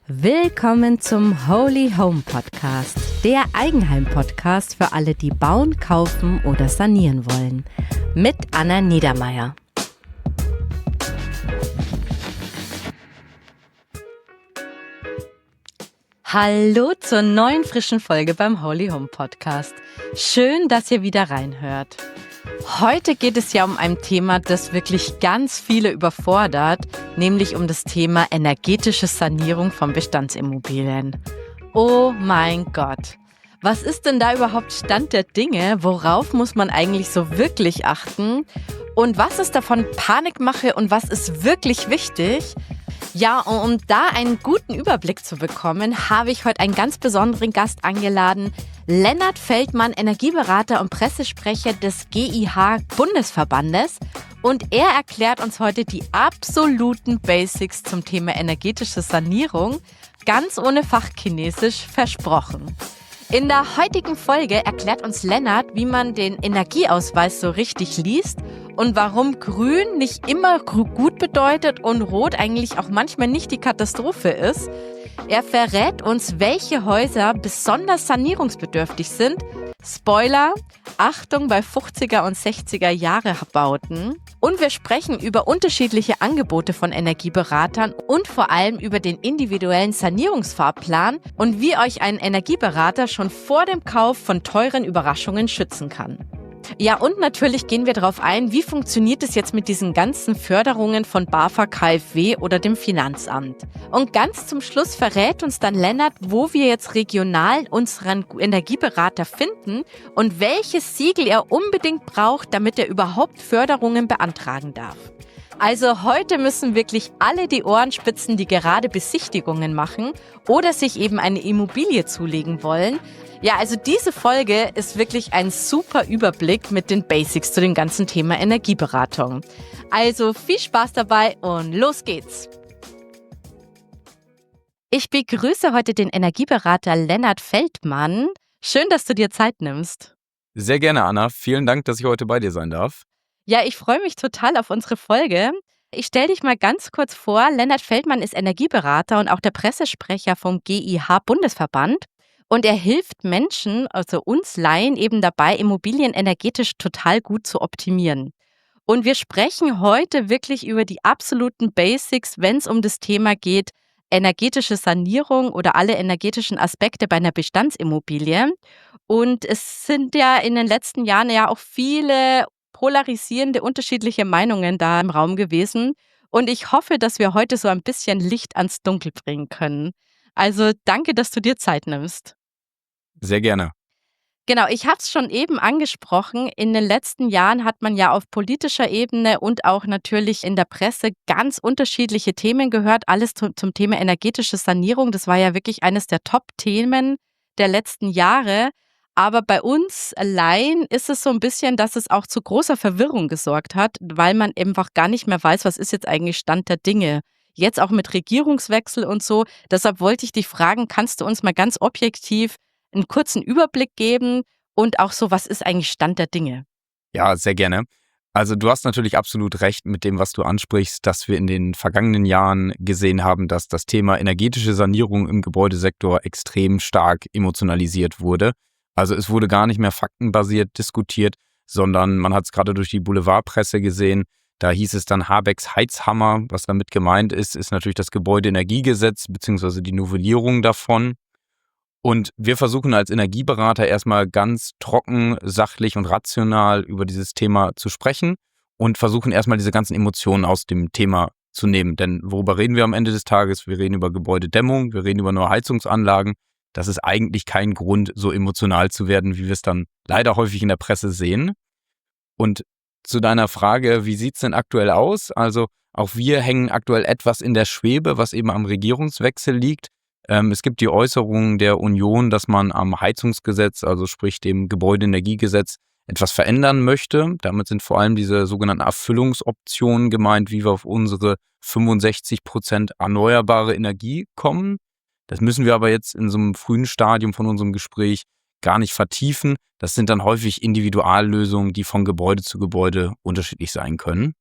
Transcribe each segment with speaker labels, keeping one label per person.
Speaker 1: Willkommen zum Holy Home Podcast, der Eigenheim-Podcast für alle, die bauen, kaufen oder sanieren wollen. Mit Anna Niedermeier. Hallo zur neuen frischen Folge beim Holy Home Podcast. Schön, dass ihr wieder reinhört. Heute geht es ja um ein Thema, das wirklich ganz viele überfordert, nämlich um das Thema energetische Sanierung von Bestandsimmobilien. Oh mein Gott, was ist denn da überhaupt Stand der Dinge? Worauf muss man eigentlich so wirklich achten? Und was ist davon Panikmache und was ist wirklich wichtig? Ja, um da einen guten Überblick zu bekommen, habe ich heute einen ganz besonderen Gast eingeladen. Lennart Feldmann, Energieberater und Pressesprecher des GIH-Bundesverbandes. Und er erklärt uns heute die absoluten Basics zum Thema energetische Sanierung, ganz ohne Fachchinesisch versprochen. In der heutigen Folge erklärt uns Lennart, wie man den Energieausweis so richtig liest und warum grün nicht immer gut bedeutet und rot eigentlich auch manchmal nicht die Katastrophe ist. Er verrät uns, welche Häuser besonders sanierungsbedürftig sind. Spoiler, Achtung bei 50er und 60er Jahre Bauten. Und wir sprechen über unterschiedliche Angebote von Energieberatern und vor allem über den individuellen Sanierungsfahrplan und wie euch ein Energieberater schon vor dem Kauf von teuren Überraschungen schützen kann. Ja, und natürlich gehen wir darauf ein, wie funktioniert es jetzt mit diesen ganzen Förderungen von BAFA, KfW oder dem Finanzamt. Und ganz zum Schluss verrät uns dann Lennart, wo wir jetzt regional unseren Energieberater finden und welches Siegel er unbedingt braucht, damit er überhaupt Förderungen beantragen darf. Also heute müssen wirklich alle die Ohren spitzen, die gerade Besichtigungen machen oder sich eben eine Immobilie zulegen wollen. Ja, also diese Folge ist wirklich ein super Überblick mit den Basics zu dem ganzen Thema Energieberatung. Also viel Spaß dabei und los geht's! Ich begrüße heute den Energieberater Lennart Feldmann. Schön, dass du dir Zeit nimmst.
Speaker 2: Sehr gerne, Anna. Vielen Dank, dass ich heute bei dir sein darf.
Speaker 1: Ja, ich freue mich total auf unsere Folge. Ich stelle dich mal ganz kurz vor. Lennart Feldmann ist Energieberater und auch der Pressesprecher vom GIH-Bundesverband. Und er hilft Menschen, also uns Laien, eben dabei, Immobilien energetisch total gut zu optimieren. Und wir sprechen heute wirklich über die absoluten Basics, wenn es um das Thema geht, energetische Sanierung oder alle energetischen Aspekte bei einer Bestandsimmobilie. Und es sind ja in den letzten Jahren ja auch viele polarisierende, unterschiedliche Meinungen da im Raum gewesen. Und ich hoffe, dass wir heute so ein bisschen Licht ans Dunkel bringen können. Also danke, dass du dir Zeit nimmst.
Speaker 2: Sehr gerne.
Speaker 1: Genau, ich habe es schon eben angesprochen. In den letzten Jahren hat man ja auf politischer Ebene und auch natürlich in der Presse ganz unterschiedliche Themen gehört. Alles zum Thema energetische Sanierung. Das war ja wirklich eines der Top-Themen der letzten Jahre. Aber bei uns allein ist es so ein bisschen, dass es auch zu großer Verwirrung gesorgt hat, weil man einfach gar nicht mehr weiß, was ist jetzt eigentlich Stand der Dinge. Jetzt auch mit Regierungswechsel und so. Deshalb wollte ich dich fragen, kannst du uns mal ganz objektiv einen kurzen Überblick geben und auch so, was ist eigentlich Stand der Dinge?
Speaker 2: Ja, sehr gerne. Also du hast natürlich absolut recht mit dem, was du ansprichst, dass wir in den vergangenen Jahren gesehen haben, dass das Thema energetische Sanierung im Gebäudesektor extrem stark emotionalisiert wurde. Also es wurde gar nicht mehr faktenbasiert diskutiert, sondern man hat es gerade durch die Boulevardpresse gesehen. Da hieß es dann Habecks Heizhammer. Was damit gemeint ist natürlich das Gebäudeenergiegesetz bzw. die Novellierung davon. Und wir versuchen als Energieberater erstmal ganz trocken, sachlich und rational über dieses Thema zu sprechen und versuchen erstmal diese ganzen Emotionen aus dem Thema zu nehmen. Denn worüber reden wir am Ende des Tages? Wir reden über Gebäudedämmung, wir reden über neue Heizungsanlagen. Das ist eigentlich kein Grund, so emotional zu werden, wie wir es dann leider häufig in der Presse sehen. Und zu deiner Frage, wie sieht es denn aktuell aus? Also auch wir hängen aktuell etwas in der Schwebe, was eben am Regierungswechsel liegt. Es gibt die Äußerung der Union, dass man am Heizungsgesetz, also sprich dem Gebäudeenergiegesetz, etwas verändern möchte. Damit sind vor allem diese sogenannten Erfüllungsoptionen gemeint, wie wir auf unsere 65% erneuerbare Energie kommen. Das müssen wir aber jetzt in so einem frühen Stadium von unserem Gespräch gar nicht vertiefen. Das sind dann häufig Individuallösungen, die von Gebäude zu Gebäude unterschiedlich sein können.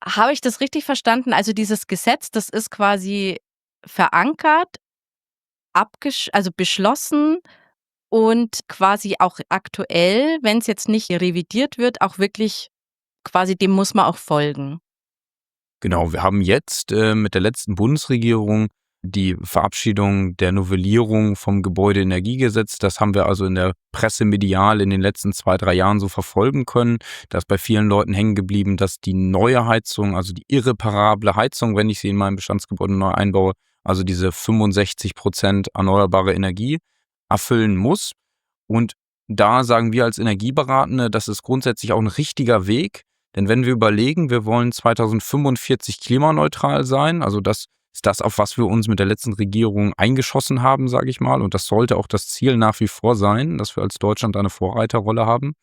Speaker 1: Habe ich das richtig verstanden? Also dieses Gesetz, das ist quasi verankert also beschlossen und quasi auch aktuell, wenn es jetzt nicht revidiert wird, auch wirklich quasi dem muss man auch folgen.
Speaker 2: Genau, wir haben jetzt mit der letzten Bundesregierung die Verabschiedung der Novellierung vom Gebäudeenergiegesetz. Das haben wir also in der Presse medial in den letzten 2, 3 Jahren so verfolgen können. Da ist bei vielen Leuten hängen geblieben, dass die neue Heizung, also die irreparable Heizung, wenn ich sie in meinem Bestandsgebäude neu einbaue, also diese 65% erneuerbare Energie erfüllen muss. Und da sagen wir als Energieberatende, das ist grundsätzlich auch ein richtiger Weg. Denn wenn wir überlegen, wir wollen 2045 klimaneutral sein, also das ist das, auf was wir uns mit der letzten Regierung eingeschossen haben, sage ich mal. Und das sollte auch das Ziel nach wie vor sein, dass wir als Deutschland eine Vorreiterrolle haben.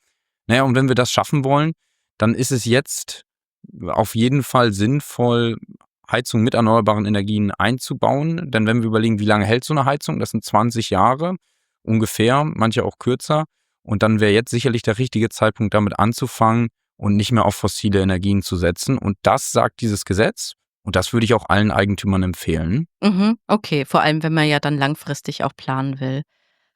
Speaker 2: Naja, und wenn wir das schaffen wollen, dann ist es jetzt auf jeden Fall sinnvoll, Heizung mit erneuerbaren Energien einzubauen. Denn wenn wir überlegen, wie lange hält so eine Heizung, das sind 20 Jahre ungefähr, manche auch kürzer. Und dann wäre jetzt sicherlich der richtige Zeitpunkt, damit anzufangen und nicht mehr auf fossile Energien zu setzen. Und das sagt dieses Gesetz. Und das würde ich auch allen Eigentümern empfehlen.
Speaker 1: Okay, vor allem, wenn man ja dann langfristig auch planen will.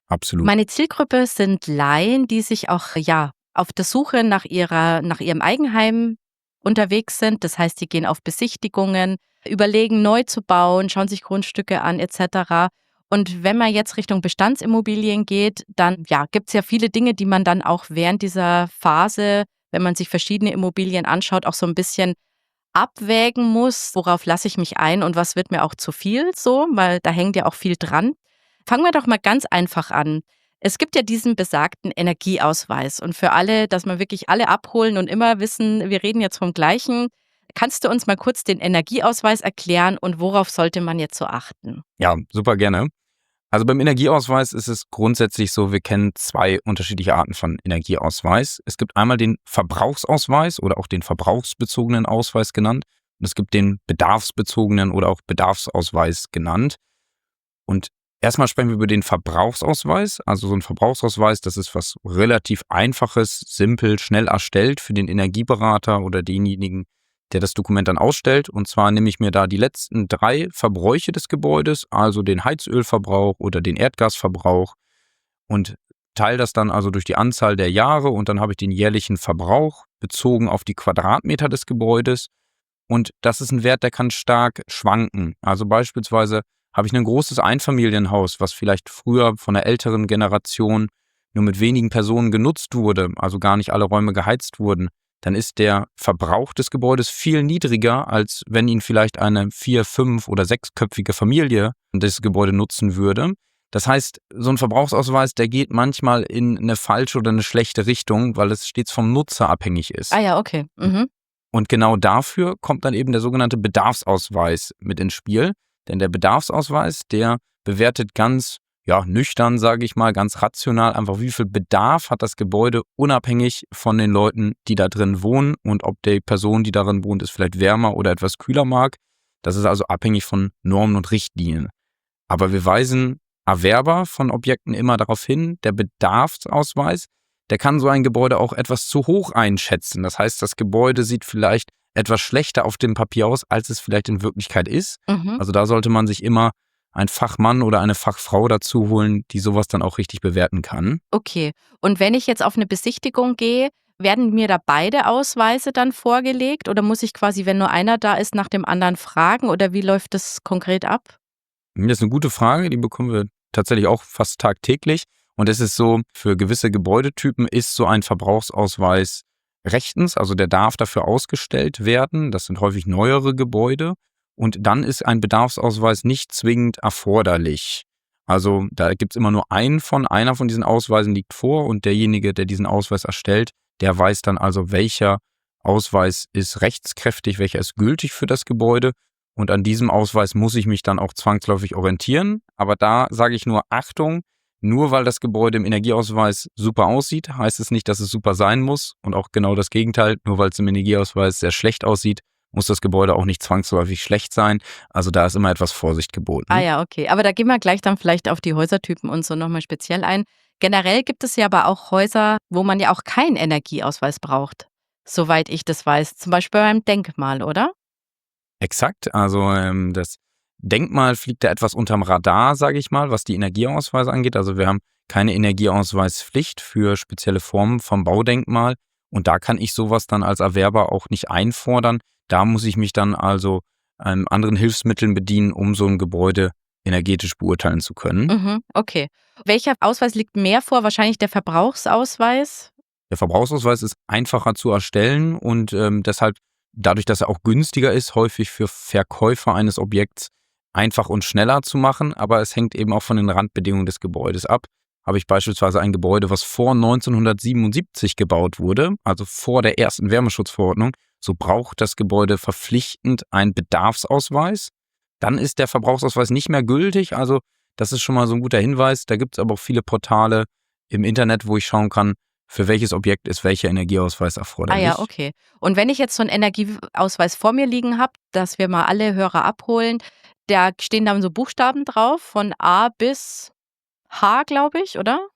Speaker 2: Absolut.
Speaker 1: Meine Zielgruppe sind Laien, die sich auch, ja, auf der Suche nach ihrem Eigenheim unterwegs sind. Das heißt, die gehen auf Besichtigungen, überlegen, neu zu bauen, schauen sich Grundstücke an et cetera. Und wenn man jetzt Richtung Bestandsimmobilien geht, dann, ja, gibt's ja viele Dinge, die man dann auch während dieser Phase, wenn man sich verschiedene Immobilien anschaut, auch so ein bisschen abwägen muss, worauf lasse ich mich ein und was wird mir auch zu viel so, weil da hängt ja auch viel dran. Fangen wir doch mal ganz einfach an. Es gibt ja diesen besagten Energieausweis und für alle, dass wir wirklich alle abholen und immer wissen, wir reden jetzt vom Gleichen. Kannst du uns mal kurz den Energieausweis erklären und worauf sollte man jetzt so achten?
Speaker 2: Ja, super gerne. Also beim Energieausweis ist es grundsätzlich so, wir kennen 2 unterschiedliche Arten von Energieausweis. Es gibt einmal den Verbrauchsausweis oder auch den verbrauchsbezogenen Ausweis genannt. Und es gibt den bedarfsbezogenen oder auch Bedarfsausweis genannt. Und erstmal sprechen wir über den Verbrauchsausweis. Also so ein Verbrauchsausweis, das ist was relativ Einfaches, simpel, schnell erstellt für den Energieberater oder denjenigen, der das Dokument dann ausstellt. Und zwar nehme ich mir da die letzten 3 Verbräuche des Gebäudes, also den Heizölverbrauch oder den Erdgasverbrauch, und teile das dann also durch die Anzahl der Jahre und dann habe ich den jährlichen Verbrauch bezogen auf die Quadratmeter des Gebäudes. Und das ist ein Wert, der kann stark schwanken. Also beispielsweise habe ich ein großes Einfamilienhaus, was vielleicht früher von der älteren Generation nur mit wenigen Personen genutzt wurde, also gar nicht alle Räume geheizt wurden, dann ist der Verbrauch des Gebäudes viel niedriger, als wenn ihn vielleicht eine 4-, 5- oder 6-köpfige Familie das Gebäude nutzen würde. Das heißt, so ein Verbrauchsausweis, der geht manchmal in eine falsche oder eine schlechte Richtung, weil es stets vom Nutzer abhängig ist.
Speaker 1: Ah ja, okay.
Speaker 2: Und genau dafür kommt dann eben der sogenannte Bedarfsausweis mit ins Spiel. Denn der Bedarfsausweis, der bewertet ganz nüchtern, sage ich mal, ganz rational einfach, wie viel Bedarf hat das Gebäude unabhängig von den Leuten, die da drin wohnen und ob die Person, die darin wohnt, es vielleicht wärmer oder etwas kühler mag. Das ist also abhängig von Normen und Richtlinien. Aber wir weisen Erwerber von Objekten immer darauf hin, der Bedarfsausweis, der kann so ein Gebäude auch etwas zu hoch einschätzen. Das heißt, das Gebäude sieht vielleicht etwas schlechter auf dem Papier aus, als es vielleicht in Wirklichkeit ist.
Speaker 1: Mhm.
Speaker 2: Also da sollte man sich immer einen Fachmann oder eine Fachfrau dazu holen, die sowas dann auch richtig bewerten kann.
Speaker 1: Okay. Und wenn ich jetzt auf eine Besichtigung gehe, werden mir da beide Ausweise dann vorgelegt oder muss ich quasi, wenn nur einer da ist, nach dem anderen fragen oder wie läuft das konkret ab?
Speaker 2: Das ist eine gute Frage, die bekommen wir tatsächlich auch fast tagtäglich. Und es ist so, für gewisse Gebäudetypen ist so ein Verbrauchsausweis rechtens, also der darf dafür ausgestellt werden. Das sind häufig neuere Gebäude. Und dann ist ein Bedarfsausweis nicht zwingend erforderlich. Also da gibt es immer nur einer von diesen Ausweisen liegt vor und derjenige, der diesen Ausweis erstellt, der weiß dann also, welcher Ausweis ist rechtskräftig, welcher ist gültig für das Gebäude. Und an diesem Ausweis muss ich mich dann auch zwangsläufig orientieren. Aber da sage ich nur Achtung, nur weil das Gebäude im Energieausweis super aussieht, heißt es nicht, dass es super sein muss. Und auch genau das Gegenteil, nur weil es im Energieausweis sehr schlecht aussieht, muss das Gebäude auch nicht zwangsläufig schlecht sein. Also da ist immer etwas Vorsicht geboten.
Speaker 1: Ah ja, okay. Aber da gehen wir gleich dann vielleicht auf die Häusertypen und so nochmal speziell ein. Generell gibt es ja aber auch Häuser, wo man ja auch keinen Energieausweis braucht, soweit ich das weiß. Zum Beispiel beim Denkmal, oder?
Speaker 2: Exakt, also Denkmal fliegt da etwas unterm Radar, sage ich mal, was die Energieausweise angeht. Also wir haben keine Energieausweispflicht für spezielle Formen vom Baudenkmal. Und da kann ich sowas dann als Erwerber auch nicht einfordern. Da muss ich mich dann also anderen Hilfsmitteln bedienen, um so ein Gebäude energetisch beurteilen zu können.
Speaker 1: Mhm, okay. Welcher Ausweis liegt mehr vor? Wahrscheinlich der Verbrauchsausweis?
Speaker 2: Der Verbrauchsausweis ist einfacher zu erstellen und deshalb, dadurch, dass er auch günstiger ist, häufig für Verkäufer eines Objekts einfach und schneller zu machen. Aber es hängt eben auch von den Randbedingungen des Gebäudes ab. Habe ich beispielsweise ein Gebäude, was vor 1977 gebaut wurde, also vor der ersten Wärmeschutzverordnung, so braucht das Gebäude verpflichtend einen Bedarfsausweis. Dann ist der Verbrauchsausweis nicht mehr gültig. Also das ist schon mal so ein guter Hinweis. Da gibt es aber auch viele Portale im Internet, wo ich schauen kann, für welches Objekt ist welcher Energieausweis
Speaker 1: Ah
Speaker 2: erforderlich.
Speaker 1: ja, okay. Und wenn ich jetzt so einen Energieausweis vor mir liegen habe, dass wir mal alle Hörer abholen, da stehen dann so Buchstaben drauf von A bis H, glaube ich, oder?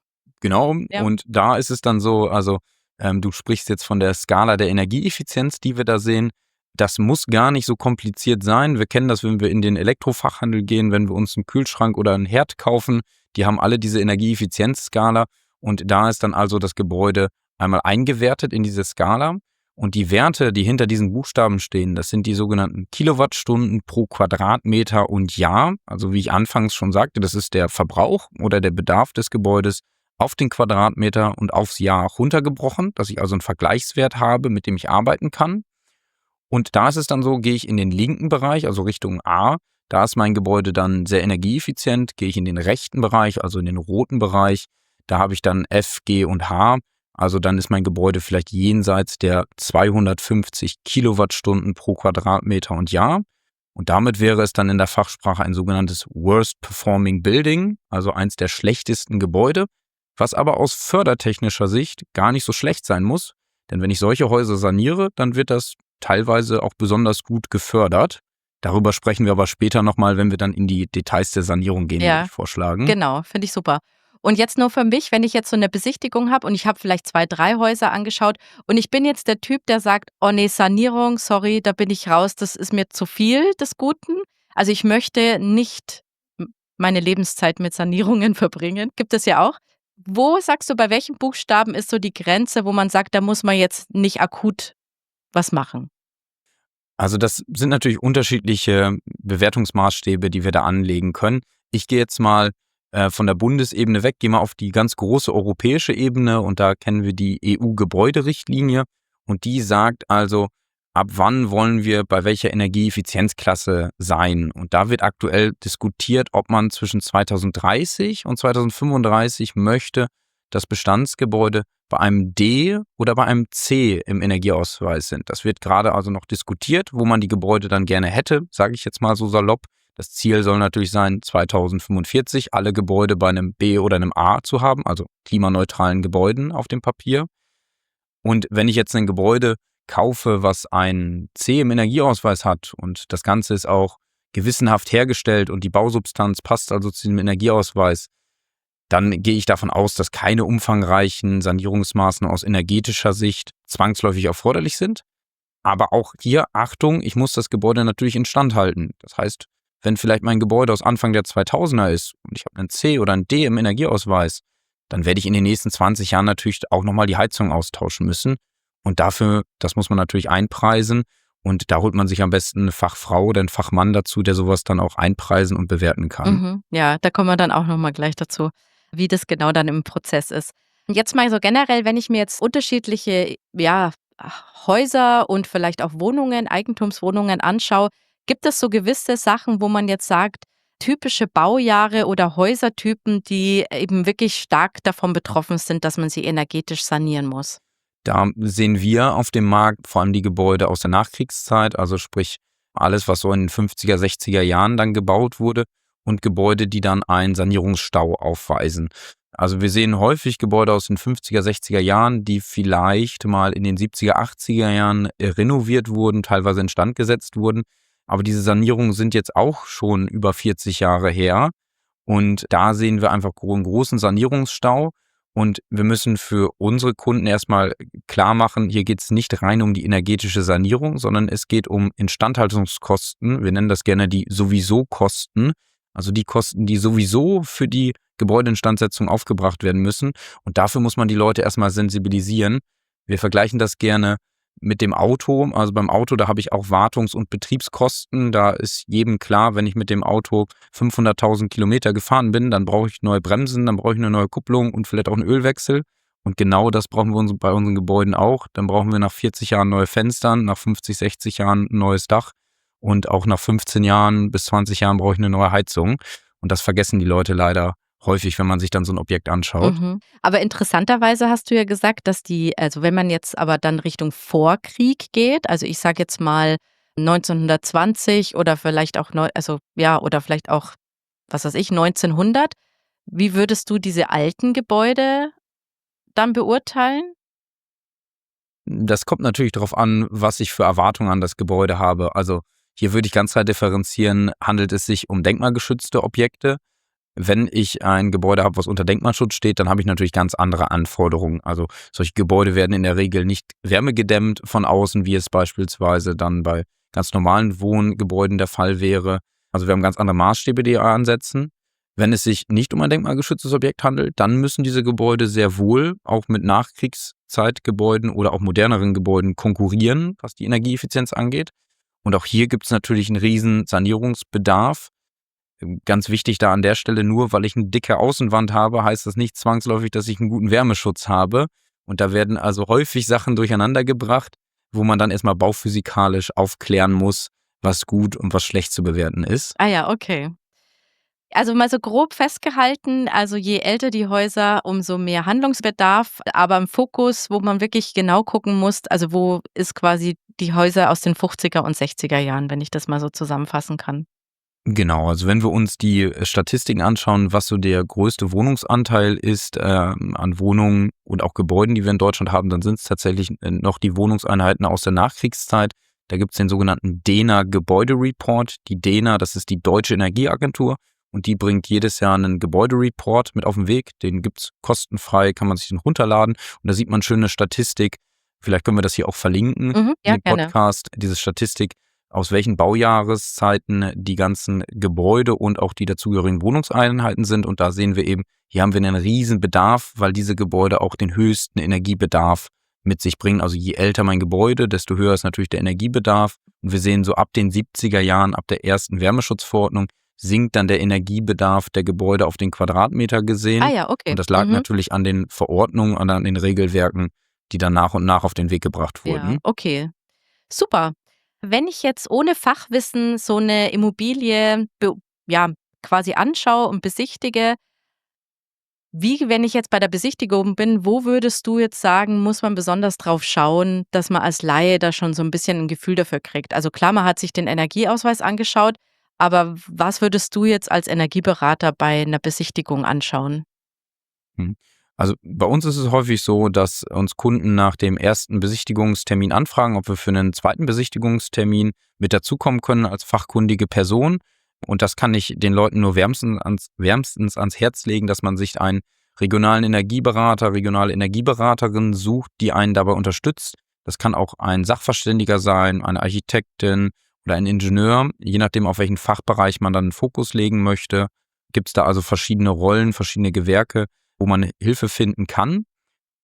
Speaker 2: Genau,
Speaker 1: Ja.
Speaker 2: und da ist es dann so, also du sprichst jetzt von der Skala der Energieeffizienz, die wir da sehen. Das muss gar nicht so kompliziert sein. Wir kennen das, wenn wir in den Elektrofachhandel gehen, wenn wir uns einen Kühlschrank oder einen Herd kaufen. Die haben alle diese Energieeffizienzskala und da ist dann also das Gebäude einmal eingewertet in diese Skala. Und die Werte, die hinter diesen Buchstaben stehen, das sind die sogenannten Kilowattstunden pro Quadratmeter und Jahr. Also wie ich anfangs schon sagte, das ist der Verbrauch oder der Bedarf des Gebäudes auf den Quadratmeter und aufs Jahr runtergebrochen, dass ich also einen Vergleichswert habe, mit dem ich arbeiten kann. Und da ist es dann so, gehe ich in den linken Bereich, also Richtung A, da ist mein Gebäude dann sehr energieeffizient. Gehe ich in den rechten Bereich, also in den roten Bereich, da habe ich dann F, G und H. Also dann ist mein Gebäude vielleicht jenseits der 250 Kilowattstunden pro Quadratmeter und Jahr. Und damit wäre es dann in der Fachsprache ein sogenanntes Worst Performing Building, also eins der schlechtesten Gebäude, was aber aus fördertechnischer Sicht gar nicht so schlecht sein muss. Denn wenn ich solche Häuser saniere, dann wird das teilweise auch besonders gut gefördert. Darüber sprechen wir aber später nochmal, wenn wir dann in die Details der Sanierung gehen, würde
Speaker 1: Ja,
Speaker 2: ich vorschlagen.
Speaker 1: genau, finde ich super. Und jetzt nur für mich, wenn ich jetzt so eine Besichtigung habe und ich habe vielleicht 2, 3 Häuser angeschaut und ich bin jetzt der Typ, der sagt: „Oh ne, Sanierung, sorry, da bin ich raus, das ist mir zu viel des Guten.“ Also, ich möchte nicht meine Lebenszeit mit Sanierungen verbringen. Gibt es ja auch. Wo sagst du, bei welchen Buchstaben ist so die Grenze, wo man sagt, da muss man jetzt nicht akut was machen?
Speaker 2: Also das sind natürlich unterschiedliche Bewertungsmaßstäbe, die wir da anlegen können. Ich gehe jetzt mal von der Bundesebene weg, gehe mal auf die ganz große europäische Ebene und da kennen wir die EU-Gebäuderichtlinie und die sagt also, ab wann wollen wir bei welcher Energieeffizienzklasse sein. Und da wird aktuell diskutiert, ob man zwischen 2030 und 2035 möchte, dass Bestandsgebäude bei einem D oder bei einem C im Energieausweis sind. Das wird gerade also noch diskutiert, wo man die Gebäude dann gerne hätte, sage ich jetzt mal so salopp. Das Ziel soll natürlich sein, 2045 alle Gebäude bei einem B oder einem A zu haben, also klimaneutralen Gebäuden auf dem Papier. Und wenn ich jetzt ein Gebäude kaufe, was ein C im Energieausweis hat und das Ganze ist auch gewissenhaft hergestellt und die Bausubstanz passt also zu dem Energieausweis, dann gehe ich davon aus, dass keine umfangreichen Sanierungsmaßnahmen aus energetischer Sicht zwangsläufig erforderlich sind. Aber auch hier, Achtung, ich muss das Gebäude natürlich instand halten. Das heißt, wenn vielleicht mein Gebäude aus Anfang der 2000er ist und ich habe einen C oder einen D im Energieausweis, dann werde ich in den nächsten 20 Jahren natürlich auch nochmal die Heizung austauschen müssen. Und dafür, das muss man natürlich einpreisen. Und da holt man sich am besten eine Fachfrau oder einen Fachmann dazu, der sowas dann auch einpreisen und bewerten kann.
Speaker 1: Mhm. Ja, da kommen wir dann auch noch mal gleich dazu, wie das genau dann im Prozess ist. Und jetzt mal so generell, wenn ich mir jetzt unterschiedliche, ja, Häuser und vielleicht auch Wohnungen, Eigentumswohnungen anschaue, gibt es so gewisse Sachen, wo man jetzt sagt, typische Baujahre oder Häusertypen, die eben wirklich stark davon betroffen sind, dass man sie energetisch sanieren muss?
Speaker 2: Da sehen wir auf dem Markt vor allem die Gebäude aus der Nachkriegszeit, also sprich alles, was so in den 50er, 60er Jahren dann gebaut wurde und Gebäude, die dann einen Sanierungsstau aufweisen. Also wir sehen häufig Gebäude aus den 50er, 60er Jahren, die vielleicht mal in den 70er, 80er Jahren renoviert wurden, teilweise instand gesetzt wurden. Aber diese Sanierungen sind jetzt auch schon über 40 Jahre her und da sehen wir einfach einen großen Sanierungsstau. Und wir müssen für unsere Kunden erstmal klar machen, hier geht es nicht rein um die energetische Sanierung, sondern es geht um Instandhaltungskosten. Wir nennen das gerne die Sowieso-Kosten, also die Kosten, die sowieso für die Gebäudeinstandsetzung aufgebracht werden müssen. Und dafür muss man die Leute erstmal sensibilisieren. Wir vergleichen das gerne mit dem Auto. Also beim Auto, da habe ich auch Wartungs- und Betriebskosten. Da ist jedem klar, wenn ich mit dem Auto 500.000 Kilometer gefahren bin, dann brauche ich neue Bremsen, dann brauche ich eine neue Kupplung und vielleicht auch einen Ölwechsel. Und genau das brauchen wir bei unseren Gebäuden auch. Dann brauchen wir nach 40 Jahren neue Fenster, nach 50, 60 Jahren ein neues Dach und auch nach 15 Jahren bis 20 Jahren brauche ich eine neue Heizung. Und das vergessen die Leute leider häufig, wenn man sich dann so ein Objekt anschaut.
Speaker 1: Aber interessanterweise hast du ja gesagt, dass also wenn man jetzt aber dann Richtung Vorkrieg geht, also ich sage jetzt mal 1920 oder vielleicht auch, oder vielleicht auch, was weiß ich, 1900, wie würdest du diese alten Gebäude dann beurteilen?
Speaker 2: Das kommt natürlich darauf an, was ich für Erwartungen an das Gebäude habe. Also hier würde ich ganz klar differenzieren, handelt es sich um denkmalgeschützte Objekte? Wenn ich ein Gebäude habe, was unter Denkmalschutz steht, dann habe ich natürlich ganz andere Anforderungen. Also solche Gebäude werden in der Regel nicht wärmegedämmt von außen, wie es beispielsweise dann bei ganz normalen Wohngebäuden der Fall wäre. Also wir haben ganz andere Maßstäbe, die wir ansetzen. Wenn es sich nicht um ein denkmalgeschütztes Objekt handelt, dann müssen diese Gebäude sehr wohl auch mit Nachkriegszeitgebäuden oder auch moderneren Gebäuden konkurrieren, was die Energieeffizienz angeht. Und auch hier gibt es natürlich einen riesen Sanierungsbedarf. Ganz wichtig da an der Stelle, nur weil ich eine dicke Außenwand habe, heißt das nicht zwangsläufig, dass ich einen guten Wärmeschutz habe. Und da werden also häufig Sachen durcheinander gebracht, wo man dann erstmal bauphysikalisch aufklären muss, was gut und was schlecht zu bewerten ist.
Speaker 1: Ah ja, okay. Also mal so grob festgehalten, also je älter die Häuser, umso mehr Handlungsbedarf, aber im Fokus, wo man wirklich genau gucken muss, also wo ist quasi die Häuser aus den 50er und 60er Jahren, wenn ich das mal so zusammenfassen kann.
Speaker 2: Genau, also wenn wir uns die Statistiken anschauen, was so der größte Wohnungsanteil ist an Wohnungen und auch Gebäuden, die wir in Deutschland haben, dann sind es tatsächlich noch die Wohnungseinheiten aus der Nachkriegszeit. Da gibt es den sogenannten DENA Gebäudereport. Die DENA, das ist die Deutsche Energieagentur und die bringt jedes Jahr einen Gebäudereport mit auf den Weg. Den gibt es kostenfrei, kann man sich den runterladen und da sieht man schöne Statistik. Vielleicht können wir das hier auch verlinken
Speaker 1: Ja,
Speaker 2: in dem Podcast, diese Statistik, aus welchen Baujahreszeiten die ganzen Gebäude und auch die dazugehörigen Wohnungseinheiten sind. Und da sehen wir eben, hier haben wir einen riesen Bedarf, weil diese Gebäude auch den höchsten Energiebedarf mit sich bringen. Also je älter mein Gebäude, desto höher ist natürlich der Energiebedarf. Und wir sehen so ab den 70er Jahren, ab der ersten Wärmeschutzverordnung, sinkt dann der Energiebedarf der Gebäude auf den Quadratmeter gesehen.
Speaker 1: Ah ja, okay.
Speaker 2: Und das lag natürlich an den Verordnungen und an den Regelwerken, die dann nach und nach auf den Weg gebracht wurden.
Speaker 1: Ja, okay. Super. Wenn ich jetzt ohne Fachwissen so eine Immobilie quasi anschaue und besichtige, wenn ich jetzt bei der Besichtigung bin, wo würdest du jetzt sagen, muss man besonders drauf schauen, dass man als Laie da schon so ein bisschen ein Gefühl dafür kriegt? Also klar, man hat sich den Energieausweis angeschaut, aber was würdest du jetzt als Energieberater bei einer Besichtigung anschauen?
Speaker 2: Also bei uns ist es häufig so, dass uns Kunden nach dem ersten Besichtigungstermin anfragen, ob wir für einen zweiten Besichtigungstermin mit dazukommen können als fachkundige Person. Und das kann ich den Leuten nur wärmstens ans Herz legen, dass man sich einen regionalen Energieberater, regionale Energieberaterin sucht, die einen dabei unterstützt. Das kann auch ein Sachverständiger sein, eine Architektin oder ein Ingenieur, je nachdem, auf welchen Fachbereich man dann einen Fokus legen möchte. Gibt es da also verschiedene Rollen, verschiedene Gewerke, wo man Hilfe finden kann.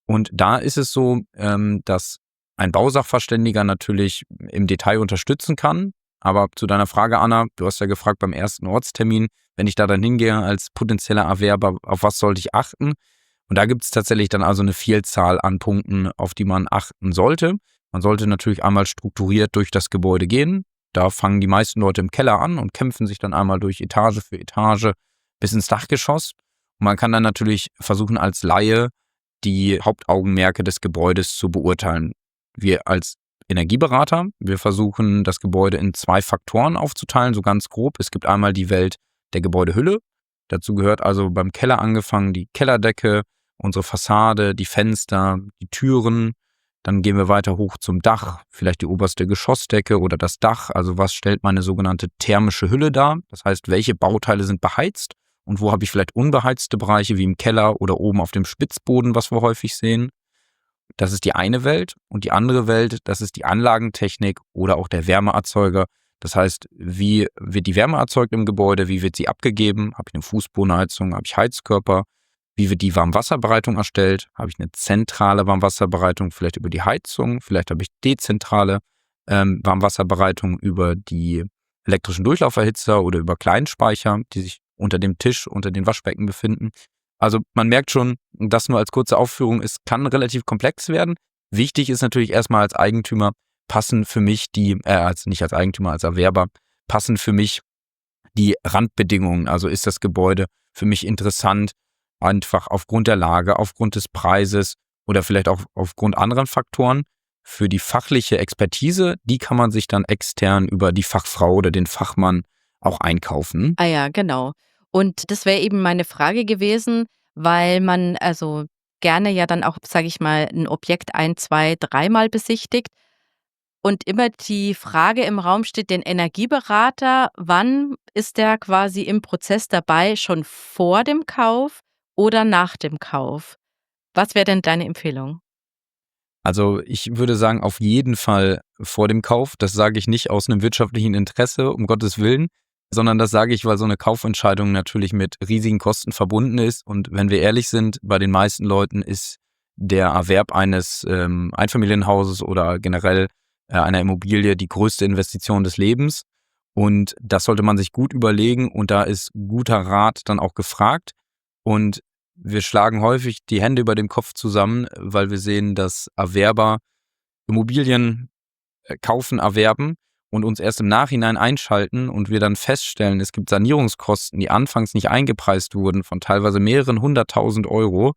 Speaker 2: Und da ist es so, dass ein Bausachverständiger natürlich im Detail unterstützen kann. Aber zu deiner Frage, Anna, du hast ja gefragt beim ersten Ortstermin, wenn ich da dann hingehe als potenzieller Erwerber, auf was sollte ich achten? Und da gibt es tatsächlich dann also eine Vielzahl an Punkten, auf die man achten sollte. Man sollte natürlich einmal strukturiert durch das Gebäude gehen. Da fangen die meisten Leute im Keller an und kämpfen sich dann einmal durch Etage für Etage bis ins Dachgeschoss. Und man kann dann natürlich versuchen, als Laie die Hauptaugenmerke des Gebäudes zu beurteilen. Wir als Energieberater, wir versuchen, das Gebäude in 2 Faktoren aufzuteilen, so ganz grob. Es gibt einmal die Welt der Gebäudehülle. Dazu gehört also beim Keller angefangen die Kellerdecke, unsere Fassade, die Fenster, die Türen. Dann gehen wir weiter hoch zum Dach, vielleicht die oberste Geschossdecke oder das Dach. Also was stellt meine sogenannte thermische Hülle dar? Das heißt, welche Bauteile sind beheizt und wo habe ich vielleicht unbeheizte Bereiche wie im Keller oder oben auf dem Spitzboden, was wir häufig sehen. Das ist die eine Welt, und die andere Welt, das ist die Anlagentechnik oder auch der Wärmeerzeuger. Das heißt, wie wird die Wärme erzeugt im Gebäude, wie wird sie abgegeben? Habe ich eine Fußbodenheizung, habe ich Heizkörper? Wie wird die Warmwasserbereitung erstellt? Habe ich eine zentrale Warmwasserbereitung, vielleicht über die Heizung? Vielleicht habe ich dezentrale Warmwasserbereitung über die elektrischen Durchlauferhitzer oder über Kleinspeicher, die sich unter dem Tisch, unter den Waschbecken befinden. Also man merkt schon, das nur als kurze Aufführung, es kann relativ komplex werden. Wichtig ist natürlich erstmal als Eigentümer, passen für mich nicht als Eigentümer, als Erwerber, passen für mich die Randbedingungen. Also ist das Gebäude für mich interessant, einfach aufgrund der Lage, aufgrund des Preises oder vielleicht auch aufgrund anderen Faktoren. Für die fachliche Expertise, die kann man sich dann extern über die Fachfrau oder den Fachmann auch einkaufen.
Speaker 1: Ah ja, genau. Und das wäre eben meine Frage gewesen, weil man also gerne ja dann auch, sage ich mal, ein Objekt ein, zwei, dreimal besichtigt und immer die Frage im Raum steht, den Energieberater, wann ist der quasi im Prozess dabei, schon vor dem Kauf oder nach dem Kauf? Was wäre denn deine Empfehlung?
Speaker 2: Also ich würde sagen, auf jeden Fall vor dem Kauf. Das sage ich nicht aus einem wirtschaftlichen Interesse, um Gottes Willen, sondern das sage ich, weil so eine Kaufentscheidung natürlich mit riesigen Kosten verbunden ist. Und wenn wir ehrlich sind, bei den meisten Leuten ist der Erwerb eines Einfamilienhauses oder generell einer Immobilie die größte Investition des Lebens. Und das sollte man sich gut überlegen, und da ist guter Rat dann auch gefragt. Und wir schlagen häufig die Hände über dem Kopf zusammen, weil wir sehen, dass Erwerber Immobilien kaufen, erwerben und uns erst im Nachhinein einschalten und wir dann feststellen, es gibt Sanierungskosten, die anfangs nicht eingepreist wurden, von teilweise mehreren 100.000 €.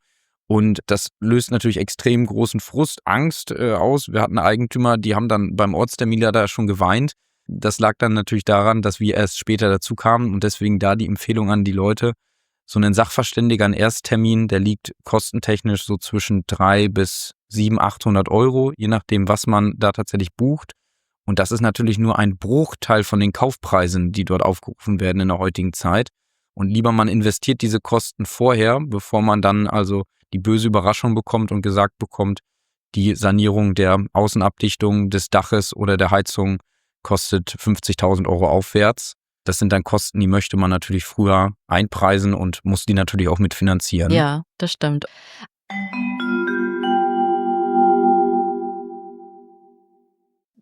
Speaker 2: Und das löst natürlich extrem großen Frust, Angst aus. Wir hatten Eigentümer, die haben dann beim Ortstermin da schon geweint. Das lag dann natürlich daran, dass wir erst später dazu kamen, und deswegen da die Empfehlung an die Leute: So ein Sachverständiger, ein Ersttermin, der liegt kostentechnisch so zwischen 300 bis 700, 800 €, je nachdem, was man da tatsächlich bucht. Und das ist natürlich nur ein Bruchteil von den Kaufpreisen, die dort aufgerufen werden in der heutigen Zeit. Und lieber man investiert diese Kosten vorher, bevor man dann also die böse Überraschung bekommt und gesagt bekommt, die Sanierung der Außenabdichtung des Daches oder der Heizung kostet 50.000 € aufwärts. Das sind dann Kosten, die möchte man natürlich früher einpreisen und muss die natürlich auch mitfinanzieren.
Speaker 1: Ja, das stimmt.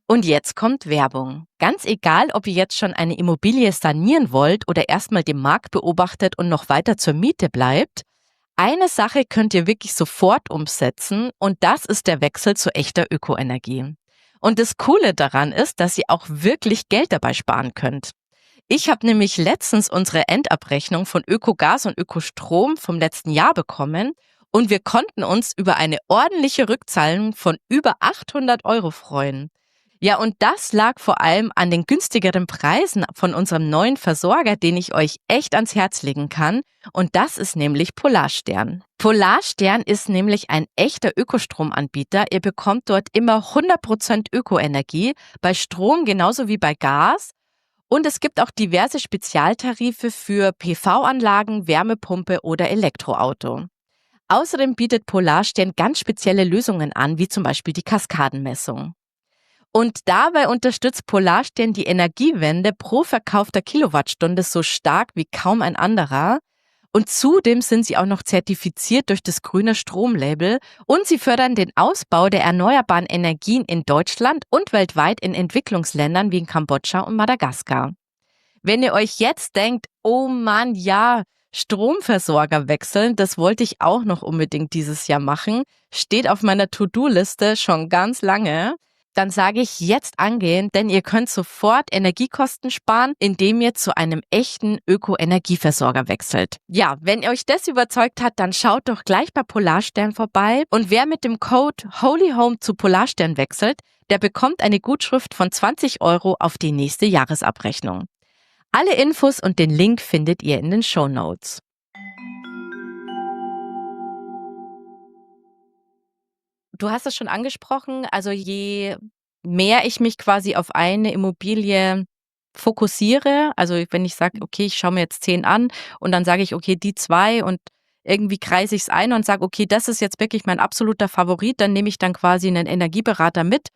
Speaker 1: Und jetzt kommt Werbung. Ganz egal, ob ihr jetzt schon eine Immobilie sanieren wollt oder erstmal den Markt beobachtet und noch weiter zur Miete bleibt, eine Sache könnt ihr wirklich sofort umsetzen, und das ist der Wechsel zu echter Ökoenergie. Und das Coole daran ist, dass ihr auch wirklich Geld dabei sparen könnt. Ich habe nämlich letztens unsere Endabrechnung von Ökogas und Ökostrom vom letzten Jahr bekommen, und wir konnten uns über eine ordentliche Rückzahlung von über 800 € freuen. Ja, und das lag vor allem an den günstigeren Preisen von unserem neuen Versorger, den ich euch echt ans Herz legen kann. Und das ist nämlich Polarstern. Polarstern ist nämlich ein echter Ökostromanbieter. Ihr bekommt dort immer 100% Ökoenergie, bei Strom genauso wie bei Gas. Und es gibt auch diverse Spezialtarife für PV-Anlagen, Wärmepumpe oder Elektroauto. Außerdem bietet Polarstern ganz spezielle Lösungen an, wie zum Beispiel die Kaskadenmessung. Und dabei unterstützt Polarstern die Energiewende pro verkaufter Kilowattstunde so stark wie kaum ein anderer. Und zudem sind sie auch noch zertifiziert durch das grüne Stromlabel, und sie fördern den Ausbau der erneuerbaren Energien in Deutschland und weltweit in Entwicklungsländern wie in Kambodscha und Madagaskar. Wenn ihr euch jetzt denkt, oh Mann, ja, Stromversorger wechseln, das wollte ich auch noch unbedingt dieses Jahr machen, steht auf meiner To-Do-Liste schon ganz lange, dann sage ich jetzt angehen, denn ihr könnt sofort Energiekosten sparen, indem ihr zu einem echten Öko-Energieversorger wechselt. Ja, wenn euch das überzeugt hat, dann schaut doch gleich bei Polarstern vorbei, und wer mit dem Code HOLYHOME zu Polarstern wechselt, der bekommt eine Gutschrift von 20 € auf die nächste Jahresabrechnung. Alle Infos und den Link findet ihr in den Shownotes. Du hast es schon angesprochen, also je mehr ich mich quasi auf eine Immobilie fokussiere, also wenn ich sage, okay, ich schaue mir jetzt 10 an und dann sage ich, okay, die 2 und irgendwie kreise ich es ein und sage, okay, das ist jetzt wirklich mein absoluter Favorit, dann nehme ich dann quasi einen Energieberater mit.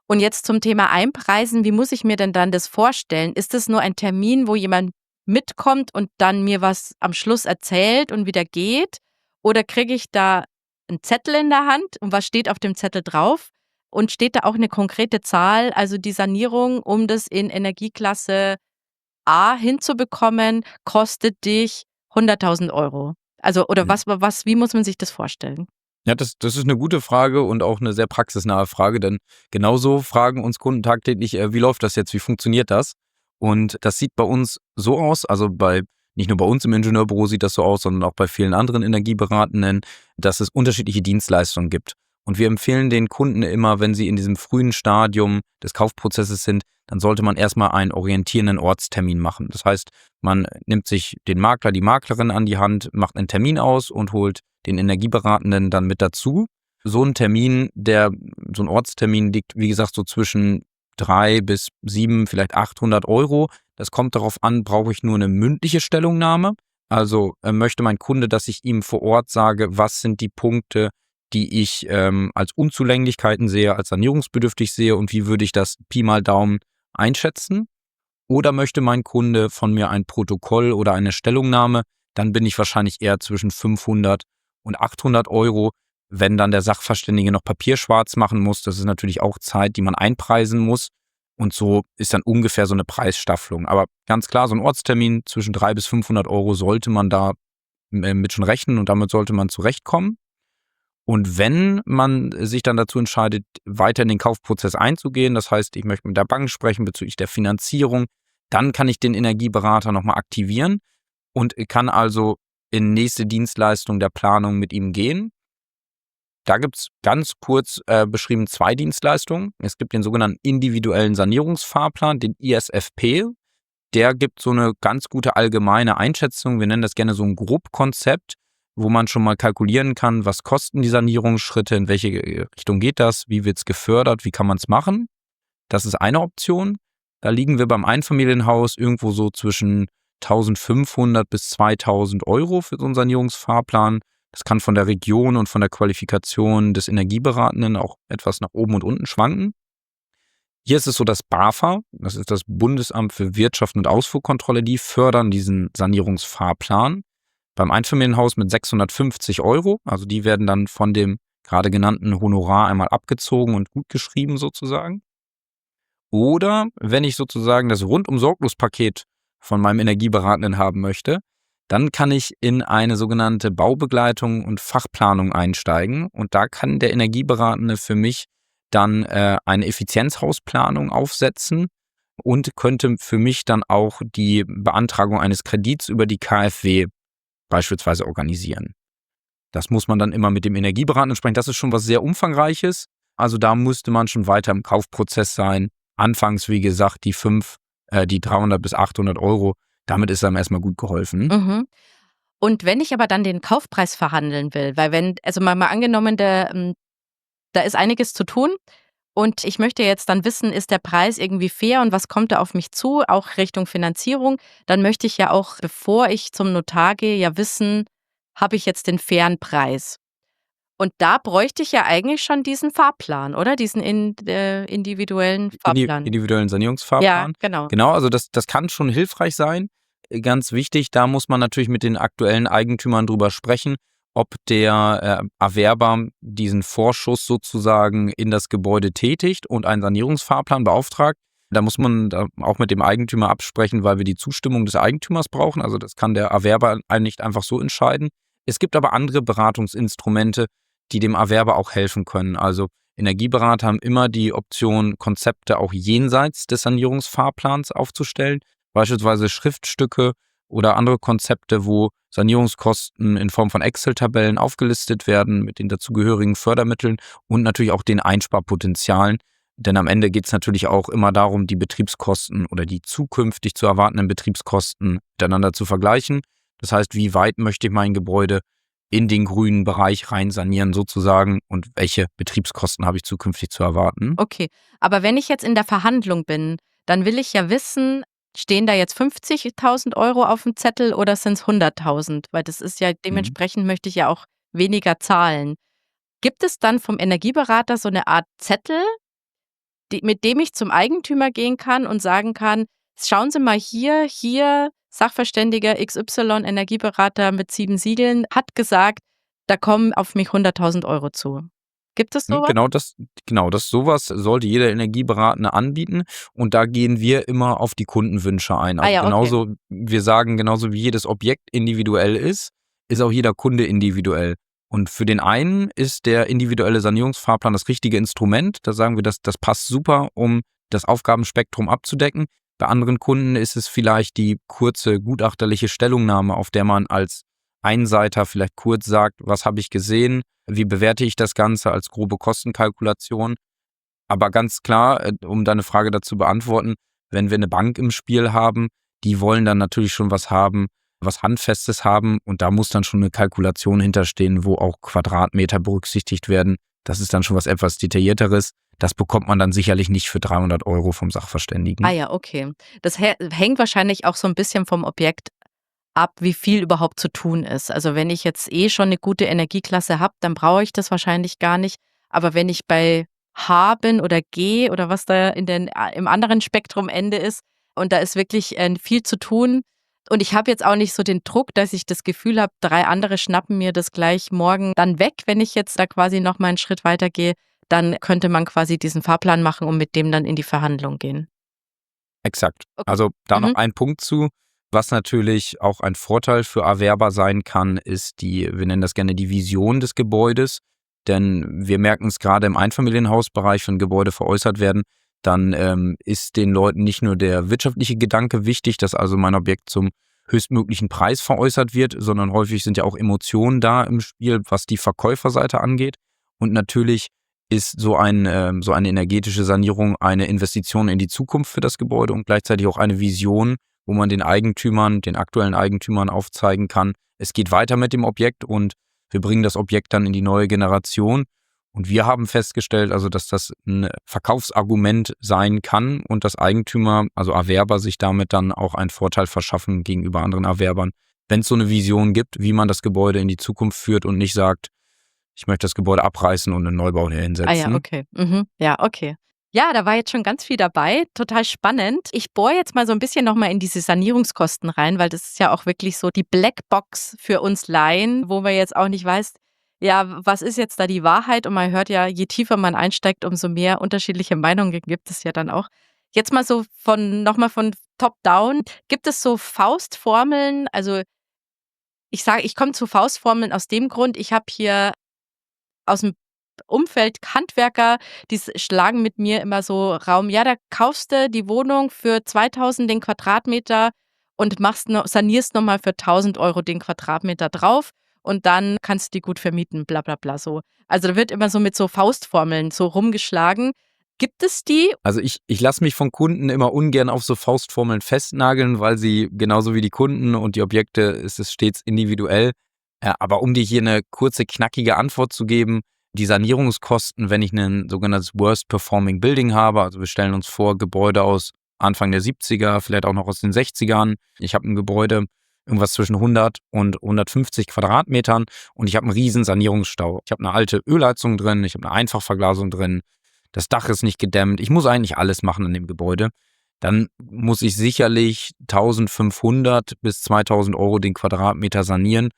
Speaker 1: Und jetzt zum Thema Einpreisen, wie muss ich mir denn dann das vorstellen? Ist das nur ein Termin, wo jemand mitkommt und dann mir was am Schluss erzählt und wieder geht? Oder kriege ich da einen Zettel in der Hand und was steht auf dem Zettel drauf? Und steht da auch eine konkrete Zahl, also die Sanierung, um das in Energieklasse A hinzubekommen, kostet dich 100.000 Euro? Also, oder
Speaker 2: Mhm.
Speaker 1: wie muss man sich das vorstellen?
Speaker 2: Ja, das ist eine gute Frage und auch eine sehr praxisnahe Frage, denn genauso fragen uns Kunden tagtäglich: „Wie läuft das jetzt? Wie funktioniert das?“ Und das sieht bei uns so aus, also nicht nur bei uns im Ingenieurbüro sieht das so aus, sondern auch bei vielen anderen Energieberatenden, dass es unterschiedliche Dienstleistungen gibt. Und wir empfehlen den Kunden immer, wenn sie in diesem frühen Stadium des Kaufprozesses sind, dann sollte man erst mal einen orientierenden Ortstermin machen. Das heißt, man nimmt sich den Makler, die Maklerin an die Hand, macht einen Termin aus und holt den Energieberatenden dann mit dazu. So ein Termin, so ein Ortstermin liegt, wie gesagt, so zwischen 3 bis 7, vielleicht 800 Euro. Das kommt darauf an, brauche ich nur eine mündliche Stellungnahme? Also, möchte mein Kunde, dass ich ihm vor Ort sage, was sind die Punkte, die ich, als Unzulänglichkeiten sehe, als sanierungsbedürftig sehe und wie würde ich das Pi mal Daumen einschätzen? Oder möchte mein Kunde von mir ein Protokoll oder eine Stellungnahme? Dann bin ich wahrscheinlich eher zwischen 500 und 800 Euro. Wenn dann der Sachverständige noch papierschwarz machen muss, das ist natürlich auch Zeit, die man einpreisen muss. Und so ist dann ungefähr so eine Preisstaffelung. Aber ganz klar, so ein Ortstermin zwischen 300 bis 500 Euro sollte man da mit schon rechnen und damit sollte man zurechtkommen. Und wenn man sich dann dazu entscheidet, weiter in den Kaufprozess einzugehen, das heißt, ich möchte mit der Bank sprechen bezüglich der Finanzierung, dann kann ich den Energieberater nochmal aktivieren und kann also in nächste Dienstleistung der Planung mit ihm gehen. Da gibt es ganz kurz beschrieben 2 Dienstleistungen. Es gibt den sogenannten individuellen Sanierungsfahrplan, den ISFP. Der gibt so eine ganz gute allgemeine Einschätzung. Wir nennen das gerne so ein Grobkonzept, wo man schon mal kalkulieren kann, was kosten die Sanierungsschritte, in welche Richtung geht das, wie wird es gefördert, wie kann man es machen. Das ist eine Option. Da liegen wir beim Einfamilienhaus irgendwo so zwischen 1.500 bis 2.000 Euro für so einen Sanierungsfahrplan. Das kann von der Region und von der Qualifikation des Energieberatenden auch etwas nach oben und unten schwanken. Hier ist es so, dass BAFA, das ist das Bundesamt für Wirtschaft und Ausfuhrkontrolle, die fördern diesen Sanierungsfahrplan. Beim Einfamilienhaus mit 650 Euro, also die werden dann von dem gerade genannten Honorar einmal abgezogen und gutgeschrieben sozusagen. Oder wenn ich sozusagen das Rundum-Sorglos-Paket von meinem Energieberatenden haben möchte, dann kann ich in eine sogenannte Baubegleitung und Fachplanung einsteigen. Und da kann der Energieberatende für mich dann eine Effizienzhausplanung aufsetzen und könnte für mich dann auch die Beantragung eines Kredits über die KfW beispielsweise organisieren. Das muss man dann immer mit dem Energieberatenden sprechen. Das ist schon was sehr Umfangreiches. Also da müsste man schon weiter im Kaufprozess sein. Anfangs, wie gesagt, die 300 bis 800 Euro, damit ist einem erstmal gut geholfen.
Speaker 1: Mhm. Und wenn ich aber dann den Kaufpreis verhandeln will, weil also mal angenommen, da ist einiges zu tun und ich möchte jetzt dann wissen, ist der Preis irgendwie fair und was kommt da auf mich zu, auch Richtung Finanzierung, dann möchte ich ja auch, bevor ich zum Notar gehe, ja wissen, habe ich jetzt den fairen Preis? Und da bräuchte ich ja eigentlich schon diesen Fahrplan, oder? Diesen individuellen Fahrplan.
Speaker 2: Individuellen
Speaker 1: Ja,
Speaker 2: Sanierungsfahrplan.
Speaker 1: genau.
Speaker 2: Genau, also das kann schon hilfreich sein. Ganz wichtig, da muss man natürlich mit den aktuellen Eigentümern drüber sprechen, ob der Erwerber diesen Vorschuss sozusagen in das Gebäude tätigt und einen Sanierungsfahrplan beauftragt. Da muss man da auch mit dem Eigentümer absprechen, weil wir die Zustimmung des Eigentümers brauchen. Also das kann der Erwerber nicht einfach so entscheiden. Es gibt aber andere Beratungsinstrumente, die dem Erwerber auch helfen können. Also Energieberater haben immer die Option, Konzepte auch jenseits des Sanierungsfahrplans aufzustellen, beispielsweise Schriftstücke oder andere Konzepte, wo Sanierungskosten in Form von Excel-Tabellen aufgelistet werden mit den dazugehörigen Fördermitteln und natürlich auch den Einsparpotenzialen. Denn am Ende geht es natürlich auch immer darum, die Betriebskosten oder die zukünftig zu erwartenden Betriebskosten miteinander zu vergleichen. Das heißt, wie weit möchte ich mein Gebäude in den grünen Bereich rein sanieren sozusagen und welche Betriebskosten habe ich zukünftig zu erwarten.
Speaker 1: Okay, aber wenn ich jetzt in der Verhandlung bin, dann will ich ja wissen, stehen da jetzt 50.000 € auf dem Zettel oder sind es 100.000? Weil das ist ja
Speaker 2: Mhm.
Speaker 1: dementsprechend möchte ich ja auch weniger zahlen. Gibt es dann vom Energieberater so eine Art Zettel, mit dem ich zum Eigentümer gehen kann und sagen kann: „Schauen Sie mal hier Sachverständiger XY, Energieberater mit 7 Siegeln, hat gesagt, da kommen auf mich 100.000 € zu.“ Gibt es
Speaker 2: Mhm,
Speaker 1: sowas?
Speaker 2: genau das sowas sollte jeder Energieberatende anbieten und da gehen wir immer auf die Kundenwünsche ein.
Speaker 1: Ah
Speaker 2: Also,
Speaker 1: ja, okay.
Speaker 2: genauso wir sagen, genauso wie jedes Objekt individuell ist auch jeder Kunde individuell. Und für den einen ist der individuelle Sanierungsfahrplan das richtige Instrument. Da sagen wir, das passt super, um das Aufgabenspektrum abzudecken. Bei anderen Kunden ist es vielleicht die kurze gutachterliche Stellungnahme, auf der man als Einseiter vielleicht kurz sagt: „Was habe ich gesehen? Wie bewerte ich das Ganze?“ als grobe Kostenkalkulation. Aber ganz klar, um deine Frage dazu beantworten, wenn wir eine Bank im Spiel haben, die wollen dann natürlich schon was haben, was Handfestes haben und da muss dann schon eine Kalkulation hinterstehen, wo auch Quadratmeter berücksichtigt werden. Das ist dann schon was etwas Detaillierteres. Das bekommt man dann sicherlich nicht für 300 € vom
Speaker 1: Ah
Speaker 2: Sachverständigen.
Speaker 1: ja, okay. Das hängt wahrscheinlich auch so ein bisschen vom Objekt ab, wie viel überhaupt zu tun ist. Also, wenn ich jetzt schon eine gute Energieklasse habe, dann brauche ich das wahrscheinlich gar nicht. Aber wenn ich bei H bin oder G oder was da im anderen Spektrumende ist und da ist wirklich, viel zu tun und ich habe jetzt auch nicht so den Druck, dass ich das Gefühl habe, 3 andere schnappen mir das gleich morgen dann weg, wenn ich jetzt da quasi noch mal 'n Schritt weitergehe, dann könnte man quasi diesen Fahrplan machen und mit dem dann in die Verhandlung gehen.
Speaker 2: Exakt.
Speaker 1: Okay.
Speaker 2: Also, da noch
Speaker 1: Mhm.
Speaker 2: ein Punkt zu. Was natürlich auch ein Vorteil für Erwerber sein kann, ist wir nennen das gerne die Vision des Gebäudes. Denn wir merken es gerade im Einfamilienhausbereich, wenn Gebäude veräußert werden, dann ist den Leuten nicht nur der wirtschaftliche Gedanke wichtig, dass also mein Objekt zum höchstmöglichen Preis veräußert wird, sondern häufig sind ja auch Emotionen da im Spiel, was die Verkäuferseite angeht. Und natürlich ist so eine energetische Sanierung eine Investition in die Zukunft für das Gebäude und gleichzeitig auch eine Vision, wo man den aktuellen Eigentümern aufzeigen kann, es geht weiter mit dem Objekt und wir bringen das Objekt dann in die neue Generation. Und wir haben festgestellt, also dass das ein Verkaufsargument sein kann und dass Eigentümer, also Erwerber, sich damit dann auch einen Vorteil verschaffen gegenüber anderen Erwerbern, wenn es so eine Vision gibt, wie man das Gebäude in die Zukunft führt und nicht sagt, ich möchte das Gebäude abreißen und einen Neubau
Speaker 1: Ah ja,
Speaker 2: hinsetzen.
Speaker 1: okay. Mhm. Ja, okay. Ja, da war jetzt schon ganz viel dabei. Total spannend. Ich bohre jetzt mal so ein bisschen noch mal in diese Sanierungskosten rein, weil das ist ja auch wirklich so die Blackbox für uns Laien, wo man jetzt auch nicht weiß, ja, was ist jetzt da die Wahrheit? Und man hört ja, je tiefer man einsteigt, umso mehr unterschiedliche Meinungen gibt es ja dann auch. Jetzt mal so von top down. Gibt es so Faustformeln? Also, ich komme zu Faustformeln aus dem Grund, ich habe hier aus'm Umfeld Handwerker, schlagen mit mir immer so Raum: „Ja, da kaufst du die Wohnung für 2.000 den Quadratmeter und sanierst noch mal für 1.000 € den Quadratmeter drauf und dann kannst du die gut vermieten“, bla bla bla so. Also, da wird immer so mit so Faustformeln so rumgeschlagen. Gibt es die?
Speaker 2: Also, ich lasse mich von Kunden immer ungern auf so Faustformeln festnageln, weil sie genauso wie die Kunden und die Objekte ist es stets individuell. Aber um dir hier eine kurze, knackige Antwort zu geben, die Sanierungskosten, wenn ich ein sogenanntes Worst Performing Building habe, also wir stellen uns vor, Gebäude aus Anfang der 70er, vielleicht auch noch aus den 60ern. Ich habe ein Gebäude, irgendwas zwischen 100 und 150 Quadratmetern und ich habe einen riesen Sanierungsstau. Ich habe eine alte Ölheizung drin, ich habe eine Einfachverglasung drin, das Dach ist nicht gedämmt, ich muss eigentlich alles machen an dem Gebäude. Dann muss ich sicherlich 1.500 bis 2.000 € den Quadratmeter sanieren,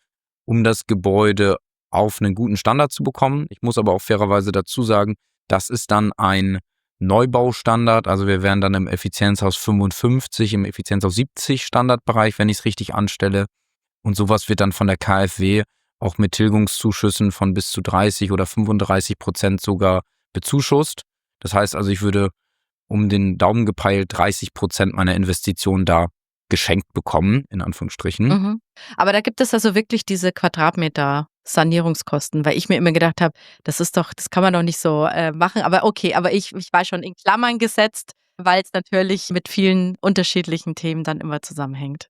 Speaker 2: um das Gebäude auf einen guten Standard zu bekommen. Ich muss aber auch fairerweise dazu sagen, das ist dann ein Neubaustandard. Also wir wären dann im Effizienzhaus 55, im Effizienzhaus 70 Standardbereich, wenn ich es richtig anstelle. Und sowas wird dann von der KfW auch mit Tilgungszuschüssen von bis zu 30 oder 35% sogar bezuschusst. Das heißt also, ich würde um den Daumen gepeilt 30% meiner Investition da geschenkt bekommen, in Anführungsstrichen.
Speaker 1: Mhm. Aber da gibt es also wirklich diese Quadratmeter Sanierungskosten, weil ich mir immer gedacht habe, das kann man doch nicht so, machen. Aber okay, aber ich war schon in Klammern gesetzt, weil es natürlich mit vielen unterschiedlichen Themen dann immer zusammenhängt.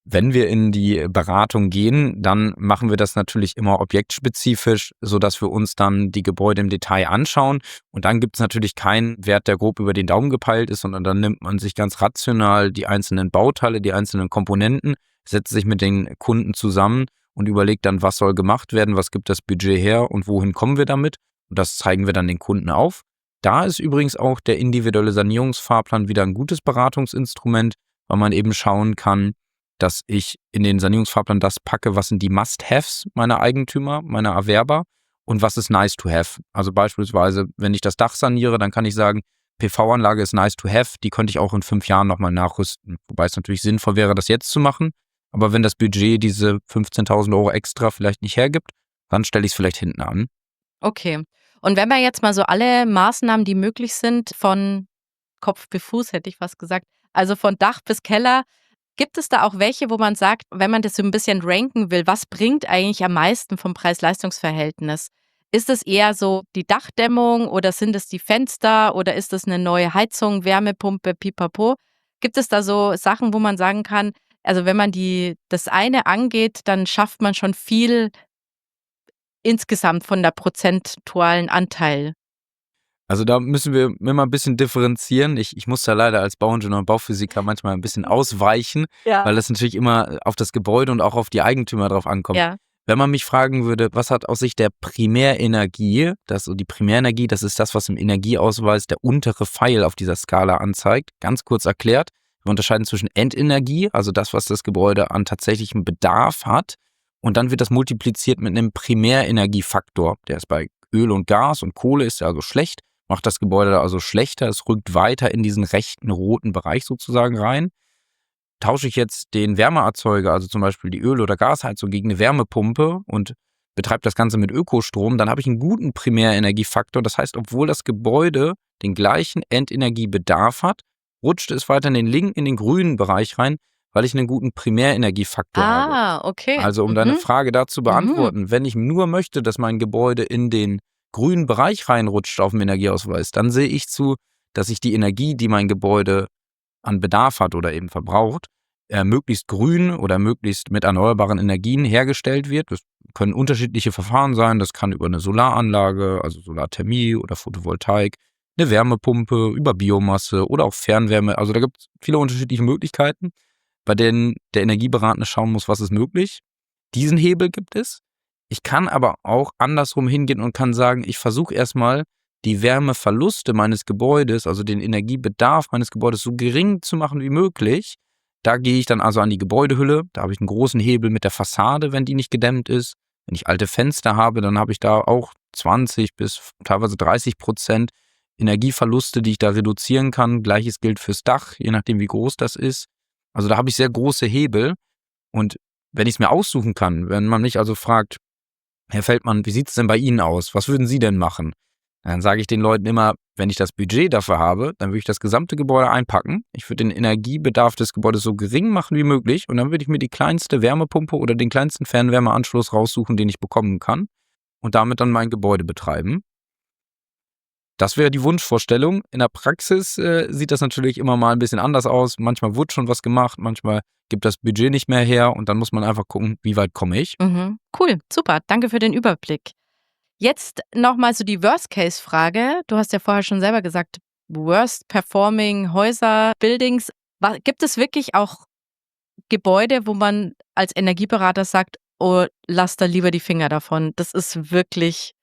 Speaker 2: Wenn wir in die Beratung gehen, dann machen wir das natürlich immer objektspezifisch, sodass wir uns dann die Gebäude im Detail anschauen. Und dann gibt es natürlich keinen Wert, der grob über den Daumen gepeilt ist, sondern dann nimmt man sich ganz rational die einzelnen Bauteile, die einzelnen Komponenten, setzt sich mit den Kunden zusammen und überlegt dann, was soll gemacht werden, was gibt das Budget her und wohin kommen wir damit. Und das zeigen wir dann den Kunden auf. Da ist übrigens auch der individuelle Sanierungsfahrplan wieder ein gutes Beratungsinstrument, weil man eben schauen kann, dass ich in den Sanierungsfahrplan das packe, was sind die Must-Haves meiner Eigentümer, meiner Erwerber und was ist nice to have. Also beispielsweise, wenn ich das Dach saniere, dann kann ich sagen, PV-Anlage ist nice to have, die könnte ich auch in 5 Jahren nochmal nachrüsten. Wobei es natürlich sinnvoll wäre, das jetzt zu machen. Aber wenn das Budget diese 15.000 Euro extra vielleicht nicht hergibt, dann stelle ich es vielleicht hinten an.
Speaker 1: Okay. Und wenn wir jetzt mal so alle Maßnahmen, die möglich sind, von Kopf bis Fuß, hätte ich fast gesagt, also von Dach bis Keller, gibt es da auch welche, wo man sagt, wenn man das so ein bisschen ranken will, was bringt eigentlich am meisten vom Preis-Leistungs-Verhältnis? Ist es eher so die Dachdämmung oder sind es die Fenster oder ist es eine neue Heizung, Wärmepumpe, pipapo? Gibt es da so Sachen, wo man sagen kann, also wenn man das eine angeht, dann schafft man schon viel insgesamt von der prozentualen Anteil?
Speaker 2: Also da müssen wir immer ein bisschen differenzieren. Ich muss da leider als Bauingenieur und Bauphysiker manchmal ein bisschen ausweichen,
Speaker 1: Ja.
Speaker 2: weil das natürlich immer auf das Gebäude und auch auf die Eigentümer drauf ankommt.
Speaker 1: Ja.
Speaker 2: Wenn man mich fragen würde, was hat aus Sicht der Primärenergie, die Primärenergie, das ist das, was im Energieausweis der untere Pfeil auf dieser Skala anzeigt, ganz kurz erklärt. Wir unterscheiden zwischen Endenergie, also das, was das Gebäude an tatsächlichem Bedarf hat, und dann wird das multipliziert mit einem Primärenergiefaktor. Der ist bei Öl und Gas und Kohle ist ja also schlecht, macht das Gebäude also schlechter, es rückt weiter in diesen rechten roten Bereich sozusagen rein. Tausche ich jetzt den Wärmeerzeuger, also zum Beispiel die Öl- oder Gasheizung, gegen eine Wärmepumpe und betreibe das Ganze mit Ökostrom, dann habe ich einen guten Primärenergiefaktor. Das heißt, obwohl das Gebäude den gleichen Endenergiebedarf hat, rutscht es weiter in den grünen Bereich rein, weil ich einen guten Primärenergiefaktor habe.
Speaker 1: Ah, okay.
Speaker 2: Also um deine Frage da zu beantworten, wenn ich nur möchte, dass mein Gebäude in den grünen Bereich reinrutscht auf dem Energieausweis, dann sehe ich zu, dass ich die Energie, die mein Gebäude an Bedarf hat oder eben verbraucht, möglichst grün oder möglichst mit erneuerbaren Energien hergestellt wird. Das können unterschiedliche Verfahren sein. Das kann über eine Solaranlage, also Solarthermie oder Photovoltaik, eine Wärmepumpe, über Biomasse oder auch Fernwärme. Also da gibt es viele unterschiedliche Möglichkeiten, bei denen der Energieberatende schauen muss, was ist möglich. Diesen Hebel gibt es. Ich kann aber auch andersrum hingehen und kann sagen, ich versuche erstmal die Wärmeverluste meines Gebäudes, also den Energiebedarf meines Gebäudes so gering zu machen wie möglich. Da gehe ich dann also an die Gebäudehülle, da habe ich einen großen Hebel mit der Fassade, wenn die nicht gedämmt ist. Wenn ich alte Fenster habe, dann habe ich da auch 20 bis teilweise 30% Energieverluste, die ich da reduzieren kann. Gleiches gilt fürs Dach, je nachdem wie groß das ist. Also da habe ich sehr große Hebel. Und wenn ich es mir aussuchen kann, wenn man mich also fragt, Herr Feldmann, wie sieht es denn bei Ihnen aus? Was würden Sie denn machen? Dann sage ich den Leuten immer, wenn ich das Budget dafür habe, dann würde ich das gesamte Gebäude einpacken. Ich würde den Energiebedarf des Gebäudes so gering machen wie möglich und dann würde ich mir die kleinste Wärmepumpe oder den kleinsten Fernwärmeanschluss raussuchen, den ich bekommen kann und damit dann mein Gebäude betreiben. Das wäre die Wunschvorstellung. In der Praxis sieht das natürlich immer mal ein bisschen anders aus. Manchmal wird schon was gemacht, manchmal gibt das Budget nicht mehr her und dann muss man einfach gucken, wie weit komme ich.
Speaker 1: Cool, super. Danke für den Überblick. Jetzt nochmal so die Worst-Case-Frage. Du hast ja vorher schon selber gesagt, Worst-Performing Häuser, Buildings. Gibt es wirklich auch Gebäude, wo man als Energieberater sagt, oh, lass da lieber die Finger davon. Das ist wirklich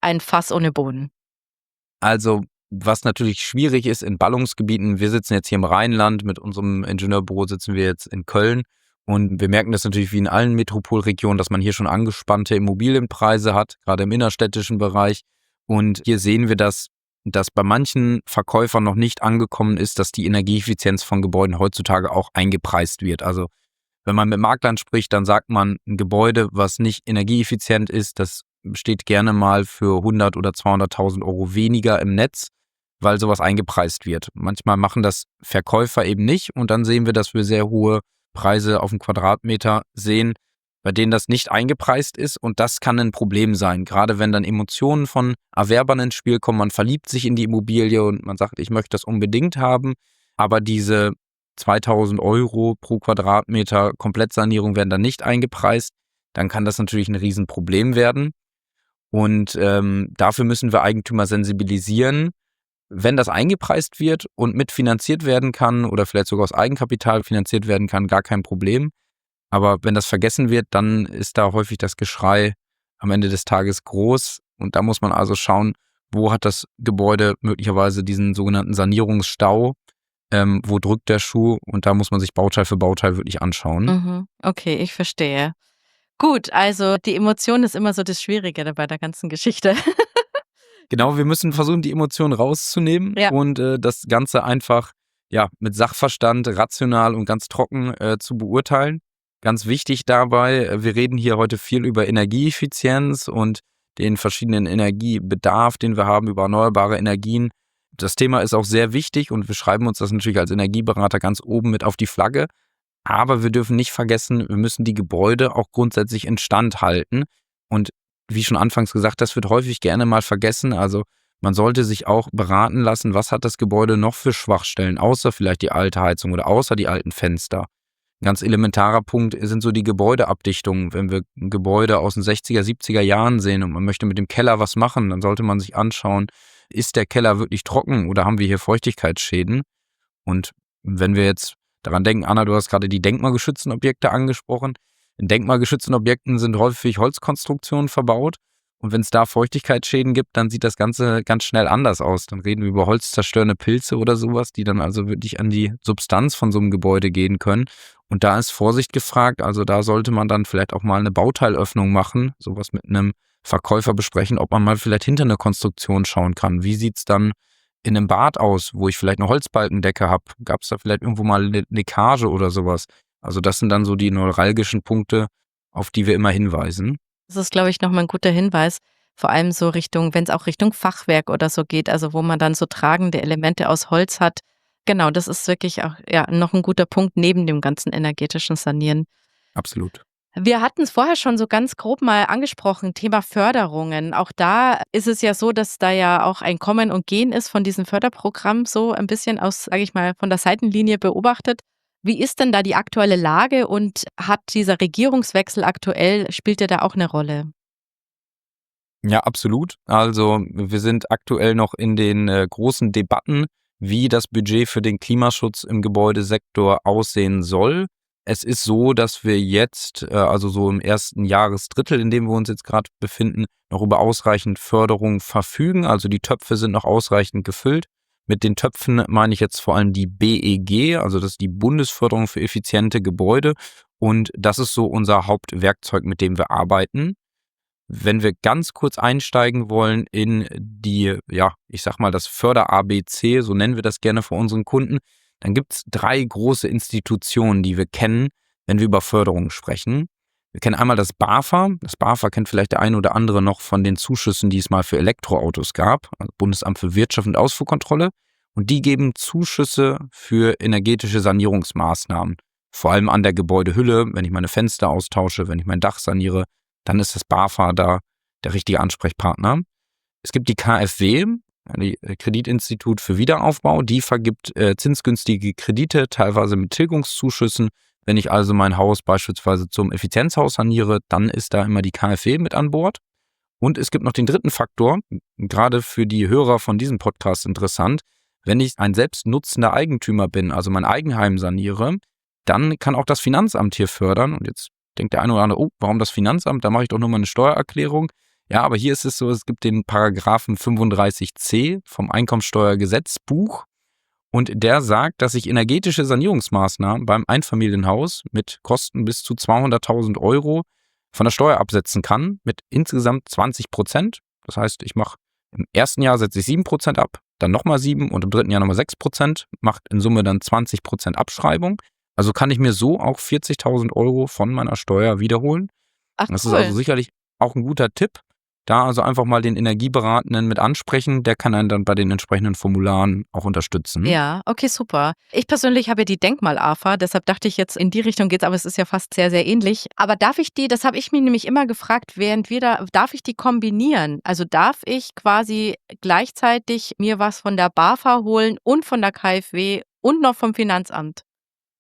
Speaker 1: ein Fass ohne Boden.
Speaker 2: Also, was natürlich schwierig ist in Ballungsgebieten, wir sitzen jetzt hier im Rheinland, mit unserem Ingenieurbüro sitzen wir jetzt in Köln und wir merken das natürlich wie in allen Metropolregionen, dass man hier schon angespannte Immobilienpreise hat, gerade im innerstädtischen Bereich. Und hier sehen wir, dass bei manchen Verkäufern noch nicht angekommen ist, dass die Energieeffizienz von Gebäuden heutzutage auch eingepreist wird. Also wenn man mit Maklern spricht, dann sagt man, ein Gebäude, was nicht energieeffizient ist, das steht gerne mal für 100 oder 200.000 Euro weniger im Netz, weil sowas eingepreist wird. Manchmal machen das Verkäufer eben nicht und dann sehen wir, dass wir sehr hohe Preise auf den Quadratmeter sehen, bei denen das nicht eingepreist ist und das kann ein Problem sein, gerade wenn dann Emotionen von Erwerbern ins Spiel kommen, man verliebt sich in die Immobilie und man sagt, ich möchte das unbedingt haben, aber diese 2.000 Euro pro Quadratmeter Komplettsanierung werden dann nicht eingepreist, dann kann das natürlich ein Riesenproblem werden. Und dafür müssen wir Eigentümer sensibilisieren. Wenn das eingepreist wird und mitfinanziert werden kann oder vielleicht sogar aus Eigenkapital finanziert werden kann, gar kein Problem. Aber wenn das vergessen wird, dann ist da häufig das Geschrei am Ende des Tages groß. Und da muss man also schauen, wo hat das Gebäude möglicherweise diesen sogenannten Sanierungsstau, wo drückt der Schuh? Und da muss man sich Bauteil für Bauteil wirklich anschauen.
Speaker 1: Mhm. Okay, ich verstehe. Gut, also die Emotion ist immer so das Schwierige bei der ganzen Geschichte.
Speaker 2: Genau, wir müssen versuchen, die Emotionen rauszunehmen
Speaker 1: Ja.
Speaker 2: und das Ganze einfach mit Sachverstand, rational und ganz trocken zu beurteilen. Ganz wichtig dabei, wir reden hier heute viel über Energieeffizienz und den verschiedenen Energiebedarf, den wir haben, über erneuerbare Energien. Das Thema ist auch sehr wichtig und wir schreiben uns das natürlich als Energieberater ganz oben mit auf die Flagge. Aber wir dürfen nicht vergessen, wir müssen die Gebäude auch grundsätzlich instand halten. Und wie schon anfangs gesagt, das wird häufig gerne mal vergessen. Also man sollte sich auch beraten lassen, was hat das Gebäude noch für Schwachstellen, außer vielleicht die alte Heizung oder außer die alten Fenster. Ein ganz elementarer Punkt sind so die Gebäudeabdichtungen. Wenn wir ein Gebäude aus den 60er, 70er Jahren sehen und man möchte mit dem Keller was machen, dann sollte man sich anschauen, ist der Keller wirklich trocken oder haben wir hier Feuchtigkeitsschäden? Und wenn wir jetzt daran denken, Anna, du hast gerade die denkmalgeschützten Objekte angesprochen. In denkmalgeschützten Objekten sind häufig Holzkonstruktionen verbaut. Und wenn es da Feuchtigkeitsschäden gibt, dann sieht das Ganze ganz schnell anders aus. Dann reden wir über holzzerstörende Pilze oder sowas, die dann also wirklich an die Substanz von so einem Gebäude gehen können. Und da ist Vorsicht gefragt. Also da sollte man dann vielleicht auch mal eine Bauteilöffnung machen, sowas mit einem Verkäufer besprechen, ob man mal vielleicht hinter eine Konstruktion schauen kann. Wie sieht's dann in einem Bad aus, wo ich vielleicht eine Holzbalkendecke habe? Gab es da vielleicht irgendwo mal eine Leckage oder sowas? Also das sind dann so die neuralgischen Punkte, auf die wir immer hinweisen.
Speaker 1: Das ist, glaube ich, nochmal ein guter Hinweis. Vor allem so wenn es auch Richtung Fachwerk oder so geht, also wo man dann so tragende Elemente aus Holz hat. Genau, das ist wirklich auch noch ein guter Punkt neben dem ganzen energetischen Sanieren.
Speaker 2: Absolut.
Speaker 1: Wir hatten es vorher schon so ganz grob mal angesprochen, Thema Förderungen. Auch da ist es ja so, dass da ja auch ein Kommen und Gehen ist von diesem Förderprogramm, so ein bisschen aus, sage ich mal, von der Seitenlinie beobachtet. Wie ist denn da die aktuelle Lage und hat dieser Regierungswechsel aktuell, spielt der da auch eine Rolle?
Speaker 2: Ja, absolut. Also wir sind aktuell noch in den großen Debatten, wie das Budget für den Klimaschutz im Gebäudesektor aussehen soll. Es ist so, dass wir jetzt, also so im ersten Jahresdrittel, in dem wir uns jetzt gerade befinden, noch über ausreichend Förderung verfügen. Also die Töpfe sind noch ausreichend gefüllt. Mit den Töpfen meine ich jetzt vor allem die BEG, also das ist die Bundesförderung für effiziente Gebäude. Und das ist so unser Hauptwerkzeug, mit dem wir arbeiten. Wenn wir ganz kurz einsteigen wollen in die, ich sag mal, das Förder-ABC, so nennen wir das gerne für unseren Kunden, dann gibt es 3 große Institutionen, die wir kennen, wenn wir über Förderung sprechen. Wir kennen einmal das BAFA. Das BAFA kennt vielleicht der eine oder andere noch von den Zuschüssen, die es mal für Elektroautos gab, also Bundesamt für Wirtschaft und Ausfuhrkontrolle. Und die geben Zuschüsse für energetische Sanierungsmaßnahmen. Vor allem an der Gebäudehülle, wenn ich meine Fenster austausche, wenn ich mein Dach saniere, dann ist das BAFA da der richtige Ansprechpartner. Es gibt die KfW, die Kreditinstitut für Wiederaufbau, die vergibt zinsgünstige Kredite, teilweise mit Tilgungszuschüssen. Wenn ich also mein Haus beispielsweise zum Effizienzhaus saniere, dann ist da immer die KfW mit an Bord. Und es gibt noch den dritten Faktor, gerade für die Hörer von diesem Podcast interessant. Wenn ich ein selbstnutzender Eigentümer bin, also mein Eigenheim saniere, dann kann auch das Finanzamt hier fördern. Und jetzt denkt der eine oder andere, oh, warum das Finanzamt? Da mache ich doch nur mal eine Steuererklärung. Ja, aber hier ist es so, es gibt den Paragraphen 35c vom Einkommensteuergesetzbuch und der sagt, dass ich energetische Sanierungsmaßnahmen beim Einfamilienhaus mit Kosten bis zu 200.000 Euro von der Steuer absetzen kann mit insgesamt 20%. Das heißt, ich mache im ersten Jahr setze ich 7% ab, dann nochmal 7 und im dritten Jahr nochmal 6%, macht in Summe dann 20% Abschreibung. Also kann ich mir so auch 40.000 Euro von meiner Steuer wiederholen.
Speaker 1: Ach,
Speaker 2: Das ist
Speaker 1: cool.
Speaker 2: also sicherlich auch ein guter Tipp. Da also einfach mal den Energieberatenden mit ansprechen, der kann einen dann bei den entsprechenden Formularen auch unterstützen.
Speaker 1: Ja, okay, super. Ich persönlich habe ja die Denkmal-AFA, deshalb dachte ich jetzt, in die Richtung geht's, aber es ist ja fast sehr, sehr ähnlich. Aber das habe ich mir nämlich immer gefragt, darf ich die kombinieren? Also darf ich quasi gleichzeitig mir was von der BAFA holen und von der KfW und noch vom Finanzamt?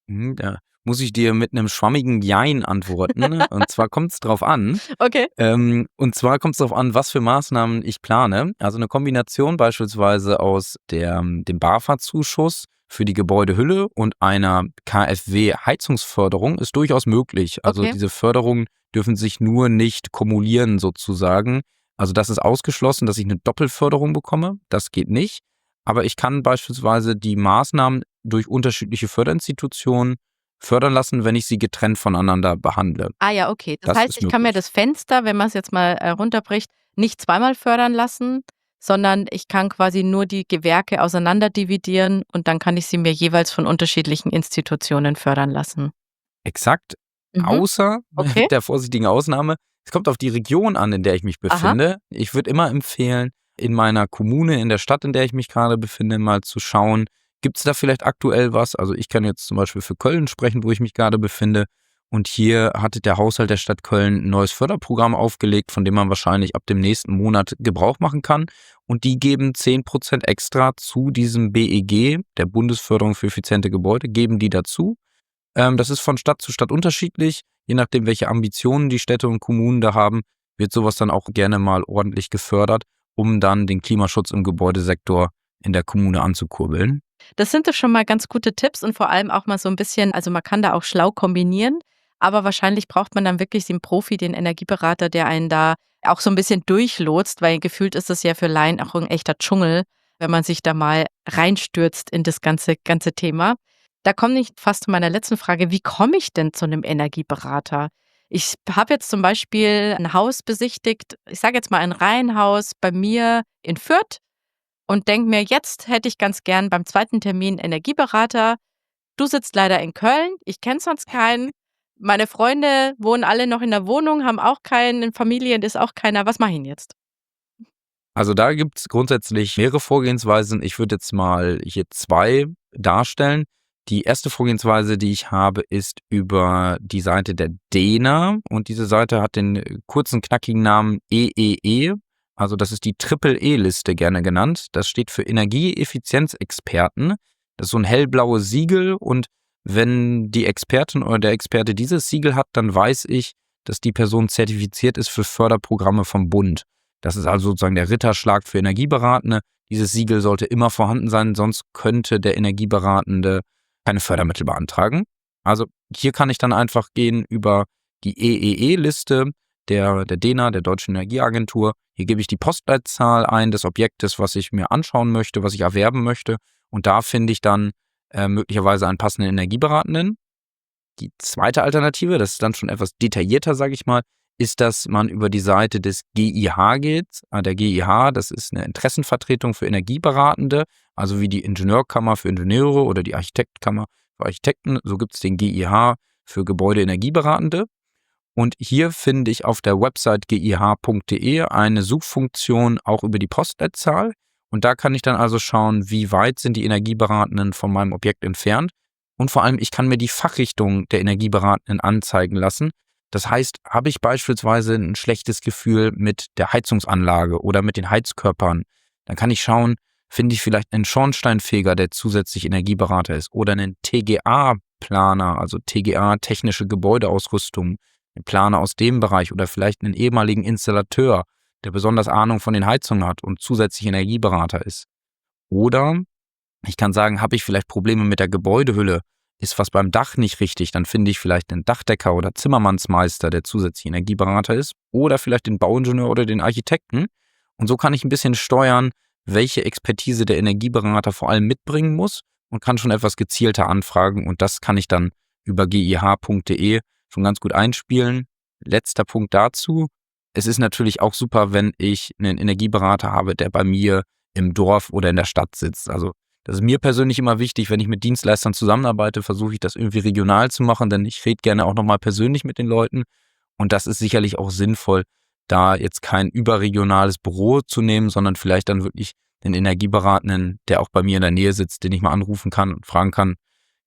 Speaker 2: Da muss ich dir mit einem schwammigen Jein antworten. Und zwar kommt es drauf an.
Speaker 1: Okay.
Speaker 2: Was für Maßnahmen ich plane. Also eine Kombination beispielsweise aus dem BAFA-Zuschuss für die Gebäudehülle und einer KfW-Heizungsförderung ist durchaus möglich. Also
Speaker 1: Okay.
Speaker 2: diese Förderungen dürfen sich nur nicht kumulieren sozusagen. Also das ist ausgeschlossen, dass ich eine Doppelförderung bekomme. Das geht nicht. Aber ich kann beispielsweise die Maßnahmen durch unterschiedliche Förderinstitutionen fördern lassen, wenn ich sie getrennt voneinander behandle.
Speaker 1: Ah ja, okay. Das
Speaker 2: Das
Speaker 1: heißt,
Speaker 2: ist
Speaker 1: ich kann mir
Speaker 2: möglich.
Speaker 1: das Fenster, wenn man es jetzt mal runterbricht, nicht zweimal fördern lassen, sondern ich kann quasi nur die Gewerke auseinanderdividieren und dann kann ich sie mir jeweils von unterschiedlichen Institutionen fördern lassen.
Speaker 2: Exakt,
Speaker 1: Mhm.
Speaker 2: außer
Speaker 1: Okay.
Speaker 2: der vorsichtigen Ausnahme, es kommt auf die Region an, in der ich mich
Speaker 1: Aha.
Speaker 2: befinde. Ich würde immer empfehlen, in meiner Kommune, in der Stadt, in der ich mich gerade befinde, mal zu schauen, gibt es da vielleicht aktuell was? Also ich kann jetzt zum Beispiel für Köln sprechen, wo ich mich gerade befinde. Und hier hatte der Haushalt der Stadt Köln ein neues Förderprogramm aufgelegt, von dem man wahrscheinlich ab dem nächsten Monat Gebrauch machen kann. Und die geben 10% extra zu diesem BEG, der Bundesförderung für effiziente Gebäude, geben die dazu. Das ist von Stadt zu Stadt unterschiedlich. Je nachdem, welche Ambitionen die Städte und Kommunen da haben, wird sowas dann auch gerne mal ordentlich gefördert, um dann den Klimaschutz im Gebäudesektor in der Kommune anzukurbeln.
Speaker 1: Das sind doch schon mal ganz gute Tipps und vor allem auch mal so ein bisschen, also man kann da auch schlau kombinieren, aber wahrscheinlich braucht man dann wirklich den Profi, den Energieberater, der einen da auch so ein bisschen durchlotst, weil gefühlt ist es ja für Laien auch ein echter Dschungel, wenn man sich da mal reinstürzt in das ganze Thema. Da komme ich fast zu meiner letzten Frage: Wie komme ich denn zu einem Energieberater? Ich habe jetzt zum Beispiel ein Haus besichtigt, ich sage jetzt mal ein Reihenhaus bei mir in Fürth und denke mir, jetzt hätte ich ganz gern beim zweiten Termin Energieberater. Du sitzt leider in Köln, ich kenne sonst keinen. Meine Freunde wohnen alle noch in der Wohnung, haben auch keinen, in Familien ist auch keiner. Was mache ich 'n jetzt?
Speaker 2: Also da gibt es grundsätzlich mehrere Vorgehensweisen. Ich würde jetzt mal hier 2 darstellen. Die erste Vorgehensweise, die ich habe, ist über die Seite der dena und diese Seite hat den kurzen, knackigen Namen EEE. Also das ist die Triple-E-Liste gerne genannt. Das steht für Energieeffizienzexperten. Das ist so ein hellblaues Siegel und wenn die Expertin oder der Experte dieses Siegel hat, dann weiß ich, dass die Person zertifiziert ist für Förderprogramme vom Bund. Das ist also sozusagen der Ritterschlag für Energieberatende. Dieses Siegel sollte immer vorhanden sein, sonst könnte der Energieberatende keine Fördermittel beantragen. Also hier kann ich dann einfach gehen über die EEE-Liste der dena, der Deutschen Energieagentur. Hier gebe ich die Postleitzahl ein des Objektes, was ich mir anschauen möchte, was ich erwerben möchte. Und da finde ich dann möglicherweise einen passenden Energieberatenden. Die zweite Alternative, das ist dann schon etwas detaillierter, sage ich mal, ist, dass man über die Seite des GIH geht. Der GIH, das ist eine Interessenvertretung für Energieberatende, also wie die Ingenieurkammer für Ingenieure oder die Architektenkammer für Architekten. So gibt es den GIH für Gebäudeenergieberatende. Und hier finde ich auf der Website gih.de eine Suchfunktion auch über die Postleitzahl. Und da kann ich dann also schauen, wie weit sind die Energieberatenden von meinem Objekt entfernt. Und vor allem, ich kann mir die Fachrichtung der Energieberatenden anzeigen lassen. Das heißt, habe ich beispielsweise ein schlechtes Gefühl mit der Heizungsanlage oder mit den Heizkörpern, dann kann ich schauen, finde ich vielleicht einen Schornsteinfeger, der zusätzlich Energieberater ist, oder einen TGA-Planer, also TGA, technische Gebäudeausrüstung, einen Planer aus dem Bereich oder vielleicht einen ehemaligen Installateur, der besonders Ahnung von den Heizungen hat und zusätzlich Energieberater ist. Oder ich kann sagen, habe ich vielleicht Probleme mit der Gebäudehülle? Ist was beim Dach nicht richtig? Dann finde ich vielleicht einen Dachdecker oder Zimmermannsmeister, der zusätzlich Energieberater ist. Oder vielleicht den Bauingenieur oder den Architekten. Und so kann ich ein bisschen steuern, welche Expertise der Energieberater vor allem mitbringen muss und kann schon etwas gezielter anfragen. Und das kann ich dann über gih.de schon ganz gut einspielen. Letzter Punkt dazu. Es ist natürlich auch super, wenn ich einen Energieberater habe, der bei mir im Dorf oder in der Stadt sitzt. Also das ist mir persönlich immer wichtig, wenn ich mit Dienstleistern zusammenarbeite, versuche ich das irgendwie regional zu machen, denn ich rede gerne auch nochmal persönlich mit den Leuten. Und das ist sicherlich auch sinnvoll, da jetzt kein überregionales Büro zu nehmen, sondern vielleicht dann wirklich den Energieberatenden, der auch bei mir in der Nähe sitzt, den ich mal anrufen kann und fragen kann,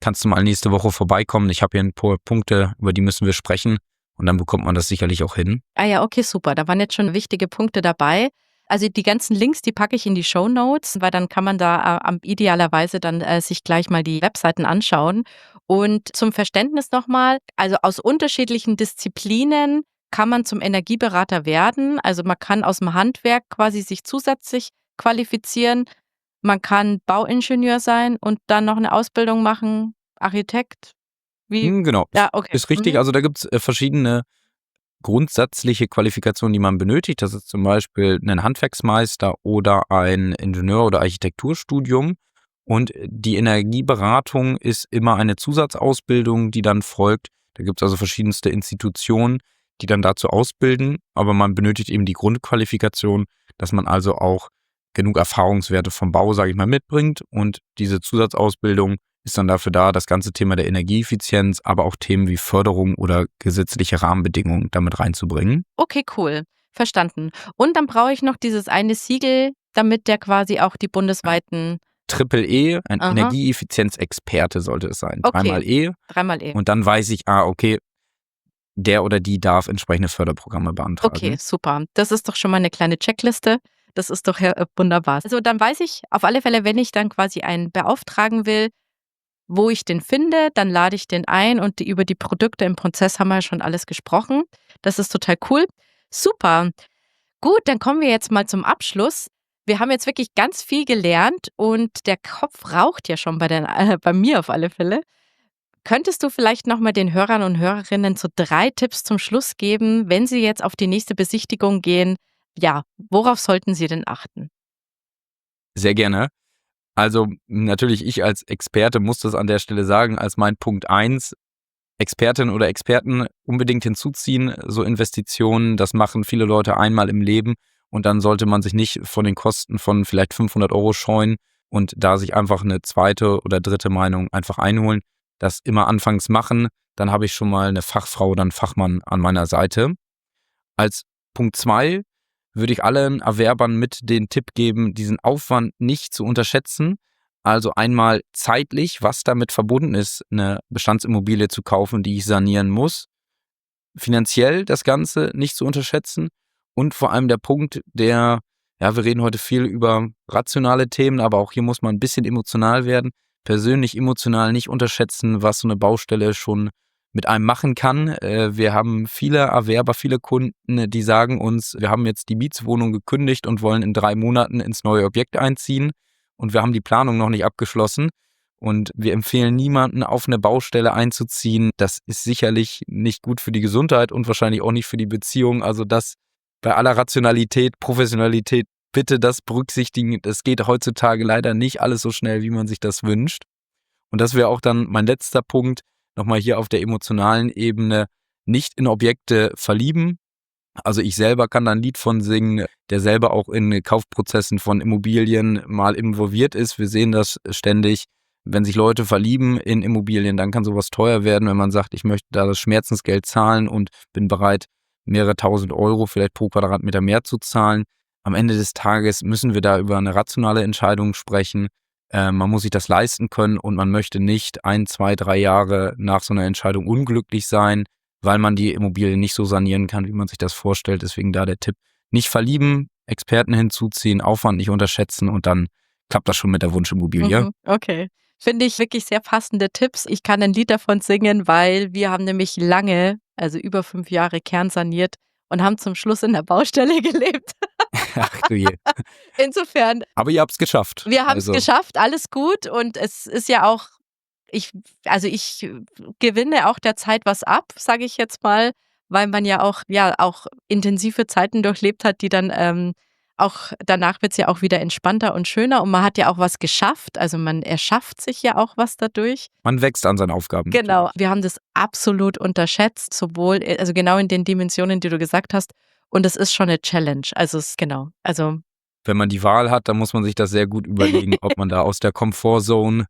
Speaker 2: kannst du mal nächste Woche vorbeikommen? Ich habe hier ein paar Punkte, über die müssen wir sprechen. Und dann bekommt man das sicherlich auch hin.
Speaker 1: Ah ja, okay, super. Da waren jetzt schon wichtige Punkte dabei. Also die ganzen Links, die packe ich in die Shownotes, weil dann kann man da idealerweise dann sich gleich mal die Webseiten anschauen. Und zum Verständnis nochmal, also aus unterschiedlichen Disziplinen kann man zum Energieberater werden. Also man kann aus dem Handwerk quasi sich zusätzlich qualifizieren. Man kann Bauingenieur sein und dann noch eine Ausbildung machen, Architekt. Wie?
Speaker 2: Genau,
Speaker 1: Ja, okay.
Speaker 2: ist richtig. Also da gibt es verschiedene grundsätzliche Qualifikationen, die man benötigt. Das ist zum Beispiel ein Handwerksmeister oder ein Ingenieur- oder Architekturstudium. Und die Energieberatung ist immer eine Zusatzausbildung, die dann folgt. Da gibt es also verschiedenste Institutionen, die dann dazu ausbilden. Aber man benötigt eben die Grundqualifikation, dass man also auch genug Erfahrungswerte vom Bau, sage ich mal, mitbringt. Und diese Zusatzausbildung ist dann dafür da, das ganze Thema der Energieeffizienz, aber auch Themen wie Förderung oder gesetzliche Rahmenbedingungen damit reinzubringen.
Speaker 1: Okay, cool. Verstanden. Und dann brauche ich noch dieses eine Siegel, damit der quasi auch die bundesweiten.
Speaker 2: Triple E, ein
Speaker 1: Aha.
Speaker 2: Energieeffizienzexperte sollte es sein.
Speaker 1: Okay.
Speaker 2: Dreimal E.
Speaker 1: Dreimal E.
Speaker 2: Und dann weiß ich, okay, der oder die darf entsprechende Förderprogramme beantragen.
Speaker 1: Okay, super. Das ist doch schon mal eine kleine Checkliste. Das ist doch wunderbar. Also dann weiß ich auf alle Fälle, wenn ich dann quasi einen beauftragen will, wo ich den finde, dann lade ich den ein und über die Produkte im Prozess haben wir ja schon alles gesprochen. Das ist total cool. Super. Gut, dann kommen wir jetzt mal zum Abschluss. Wir haben jetzt wirklich ganz viel gelernt und der Kopf raucht ja schon bei mir auf alle Fälle. Könntest du vielleicht nochmal den Hörern und Hörerinnen so 3 Tipps zum Schluss geben, wenn sie jetzt auf die nächste Besichtigung gehen? Ja, worauf sollten sie denn achten?
Speaker 2: Sehr gerne. Also natürlich, ich als Experte muss das an der Stelle sagen, als mein Punkt 1, Expertinnen oder Experten unbedingt hinzuziehen, so Investitionen, das machen viele Leute einmal im Leben und dann sollte man sich nicht von den Kosten von vielleicht 500 € scheuen und da sich einfach eine zweite oder dritte Meinung einfach einholen. Das immer anfangs machen, dann habe ich schon mal eine Fachfrau oder einen Fachmann an meiner Seite. Als Punkt 2 würde ich allen Erwerbern mit den Tipp geben, diesen Aufwand nicht zu unterschätzen. Also einmal zeitlich, was damit verbunden ist, eine Bestandsimmobilie zu kaufen, die ich sanieren muss. Finanziell das Ganze nicht zu unterschätzen. Und vor allem der Punkt, wir reden heute viel über rationale Themen, aber auch hier muss man ein bisschen emotional werden. Persönlich emotional nicht unterschätzen, was so eine Baustelle schon mit einem machen kann. Wir haben viele Erwerber, viele Kunden, die sagen uns, wir haben jetzt die Mietswohnung gekündigt und wollen in 3 Monaten ins neue Objekt einziehen und wir haben die Planung noch nicht abgeschlossen und wir empfehlen niemanden, auf eine Baustelle einzuziehen. Das ist sicherlich nicht gut für die Gesundheit und wahrscheinlich auch nicht für die Beziehung. Also das bei aller Rationalität, Professionalität, bitte das berücksichtigen. Das geht heutzutage leider nicht alles so schnell, wie man sich das wünscht. Und das wäre auch dann mein letzter Punkt, nochmal hier auf der emotionalen Ebene, nicht in Objekte verlieben. Also ich selber kann da ein Lied von singen, der selber auch in Kaufprozessen von Immobilien mal involviert ist. Wir sehen das ständig. Wenn sich Leute verlieben in Immobilien, dann kann sowas teuer werden, wenn man sagt, ich möchte da das Schmerzensgeld zahlen und bin bereit, mehrere tausend Euro vielleicht pro Quadratmeter mehr zu zahlen. Am Ende des Tages müssen wir da über eine rationale Entscheidung sprechen. Man muss sich das leisten können und man möchte nicht 1, 2, 3 Jahre nach so einer Entscheidung unglücklich sein, weil man die Immobilie nicht so sanieren kann, wie man sich das vorstellt. Deswegen da der Tipp, nicht verlieben, Experten hinzuziehen, Aufwand nicht unterschätzen und dann klappt das schon mit der Wunschimmobilie.
Speaker 1: Okay. Finde ich wirklich sehr passende Tipps. Ich kann ein Lied davon singen, weil wir haben nämlich lange, also über 5 Jahre kernsaniert und haben zum Schluss in der Baustelle gelebt.
Speaker 2: Ach du je.
Speaker 1: Insofern,
Speaker 2: Aber ihr habt es geschafft.
Speaker 1: wir haben es geschafft, alles gut und es ist ja auch, ich gewinne auch der Zeit was ab, sage ich jetzt mal, weil man ja auch intensive Zeiten durchlebt hat, die dann auch danach wird es ja auch wieder entspannter und schöner und man hat ja auch was geschafft, also man erschafft sich ja auch was dadurch.
Speaker 2: Man wächst an seinen Aufgaben.
Speaker 1: Genau, wir haben das absolut unterschätzt, sowohl, also genau in den Dimensionen, die du gesagt hast und es ist schon eine Challenge, also
Speaker 2: Wenn man die Wahl hat, dann muss man sich das sehr gut überlegen, ob man da aus der Comfortzone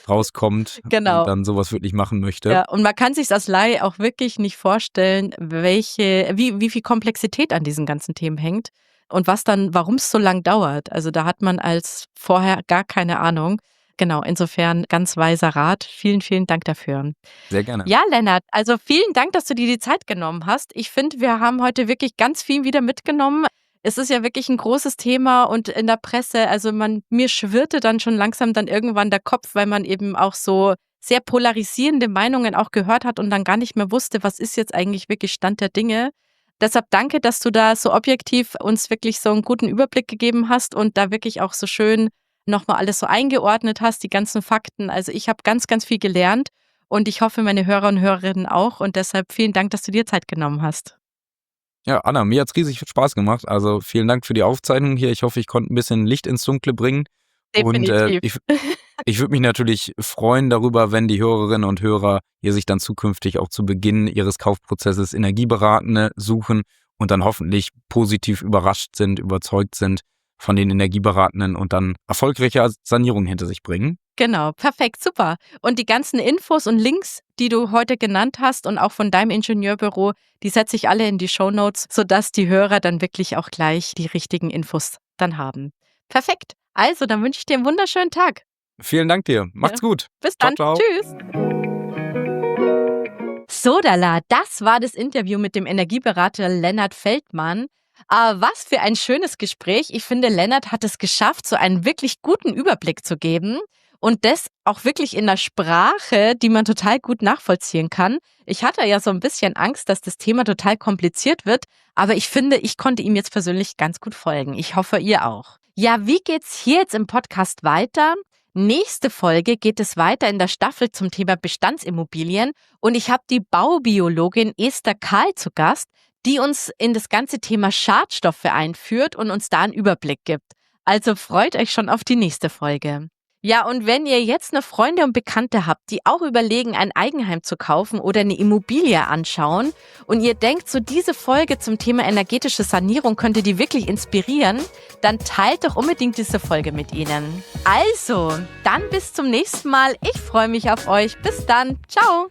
Speaker 2: rauskommt
Speaker 1: Genau.
Speaker 2: und dann sowas wirklich machen möchte.
Speaker 1: Ja, und man kann sich als Laie auch wirklich nicht vorstellen, wie viel Komplexität an diesen ganzen Themen hängt und warum es so lang dauert. Also da hat man als vorher gar keine Ahnung. Genau, insofern ganz weiser Rat. Vielen, vielen Dank dafür.
Speaker 2: Sehr gerne.
Speaker 1: Ja, Lennart, also vielen Dank, dass du dir die Zeit genommen hast. Ich finde, wir haben heute wirklich ganz viel wieder mitgenommen. es ist ja wirklich ein großes Thema und in der Presse, also mir schwirrte dann schon langsam dann irgendwann der Kopf, weil man eben auch so sehr polarisierende Meinungen auch gehört hat und dann gar nicht mehr wusste, was ist jetzt eigentlich wirklich Stand der Dinge. Deshalb danke, dass du da so objektiv uns wirklich so einen guten Überblick gegeben hast und da wirklich auch so schön nochmal alles so eingeordnet hast, die ganzen Fakten. Also ich habe ganz, ganz viel gelernt und ich hoffe, meine Hörer und Hörerinnen auch. Und deshalb vielen Dank, dass du dir Zeit genommen hast.
Speaker 2: Ja, Anna, mir hat's riesig Spaß gemacht. Also vielen Dank für die Aufzeichnung hier. Ich hoffe, ich konnte ein bisschen Licht ins Dunkle bringen. Und
Speaker 1: Definitiv.
Speaker 2: ich würde mich natürlich freuen darüber, wenn die Hörerinnen und Hörer hier sich dann zukünftig auch zu Beginn ihres Kaufprozesses Energieberatende suchen und dann hoffentlich positiv überrascht sind, überzeugt sind von den Energieberatenden und dann erfolgreiche Sanierungen hinter sich bringen.
Speaker 1: Genau, perfekt, super. Und die ganzen Infos und Links, die du heute genannt hast und auch von deinem Ingenieurbüro, die setze ich alle in die Shownotes, sodass die Hörer dann wirklich auch gleich die richtigen Infos dann haben. Perfekt. Also, dann wünsche ich dir einen wunderschönen Tag.
Speaker 2: Vielen Dank dir. Macht's gut.
Speaker 1: Bis
Speaker 2: Ciao,
Speaker 1: dann.
Speaker 2: ciao.
Speaker 1: Tschüss. Sodala, das war das Interview mit dem Energieberater Lennart Feldmann. Was für ein schönes Gespräch. Ich finde, Lennart hat es geschafft, so einen wirklich guten Überblick zu geben und das auch wirklich in der Sprache, die man total gut nachvollziehen kann. Ich hatte ja so ein bisschen Angst, dass das Thema total kompliziert wird, aber ich finde, ich konnte ihm jetzt persönlich ganz gut folgen. Ich hoffe, ihr auch. Ja, wie geht's hier jetzt im Podcast weiter? Nächste Folge geht es weiter in der Staffel zum Thema Bestandsimmobilien und ich habe die Baubiologin Esther Kahl zu Gast, die uns in das ganze Thema Schadstoffe einführt und uns da einen Überblick gibt. Also freut euch schon auf die nächste Folge. Ja, und wenn ihr jetzt noch Freunde und Bekannte habt, die auch überlegen, ein Eigenheim zu kaufen oder eine Immobilie anschauen und ihr denkt, so diese Folge zum Thema energetische Sanierung könnte die wirklich inspirieren, dann teilt doch unbedingt diese Folge mit ihnen. Also, dann bis zum nächsten Mal. Ich freue mich auf euch. Bis dann. Ciao.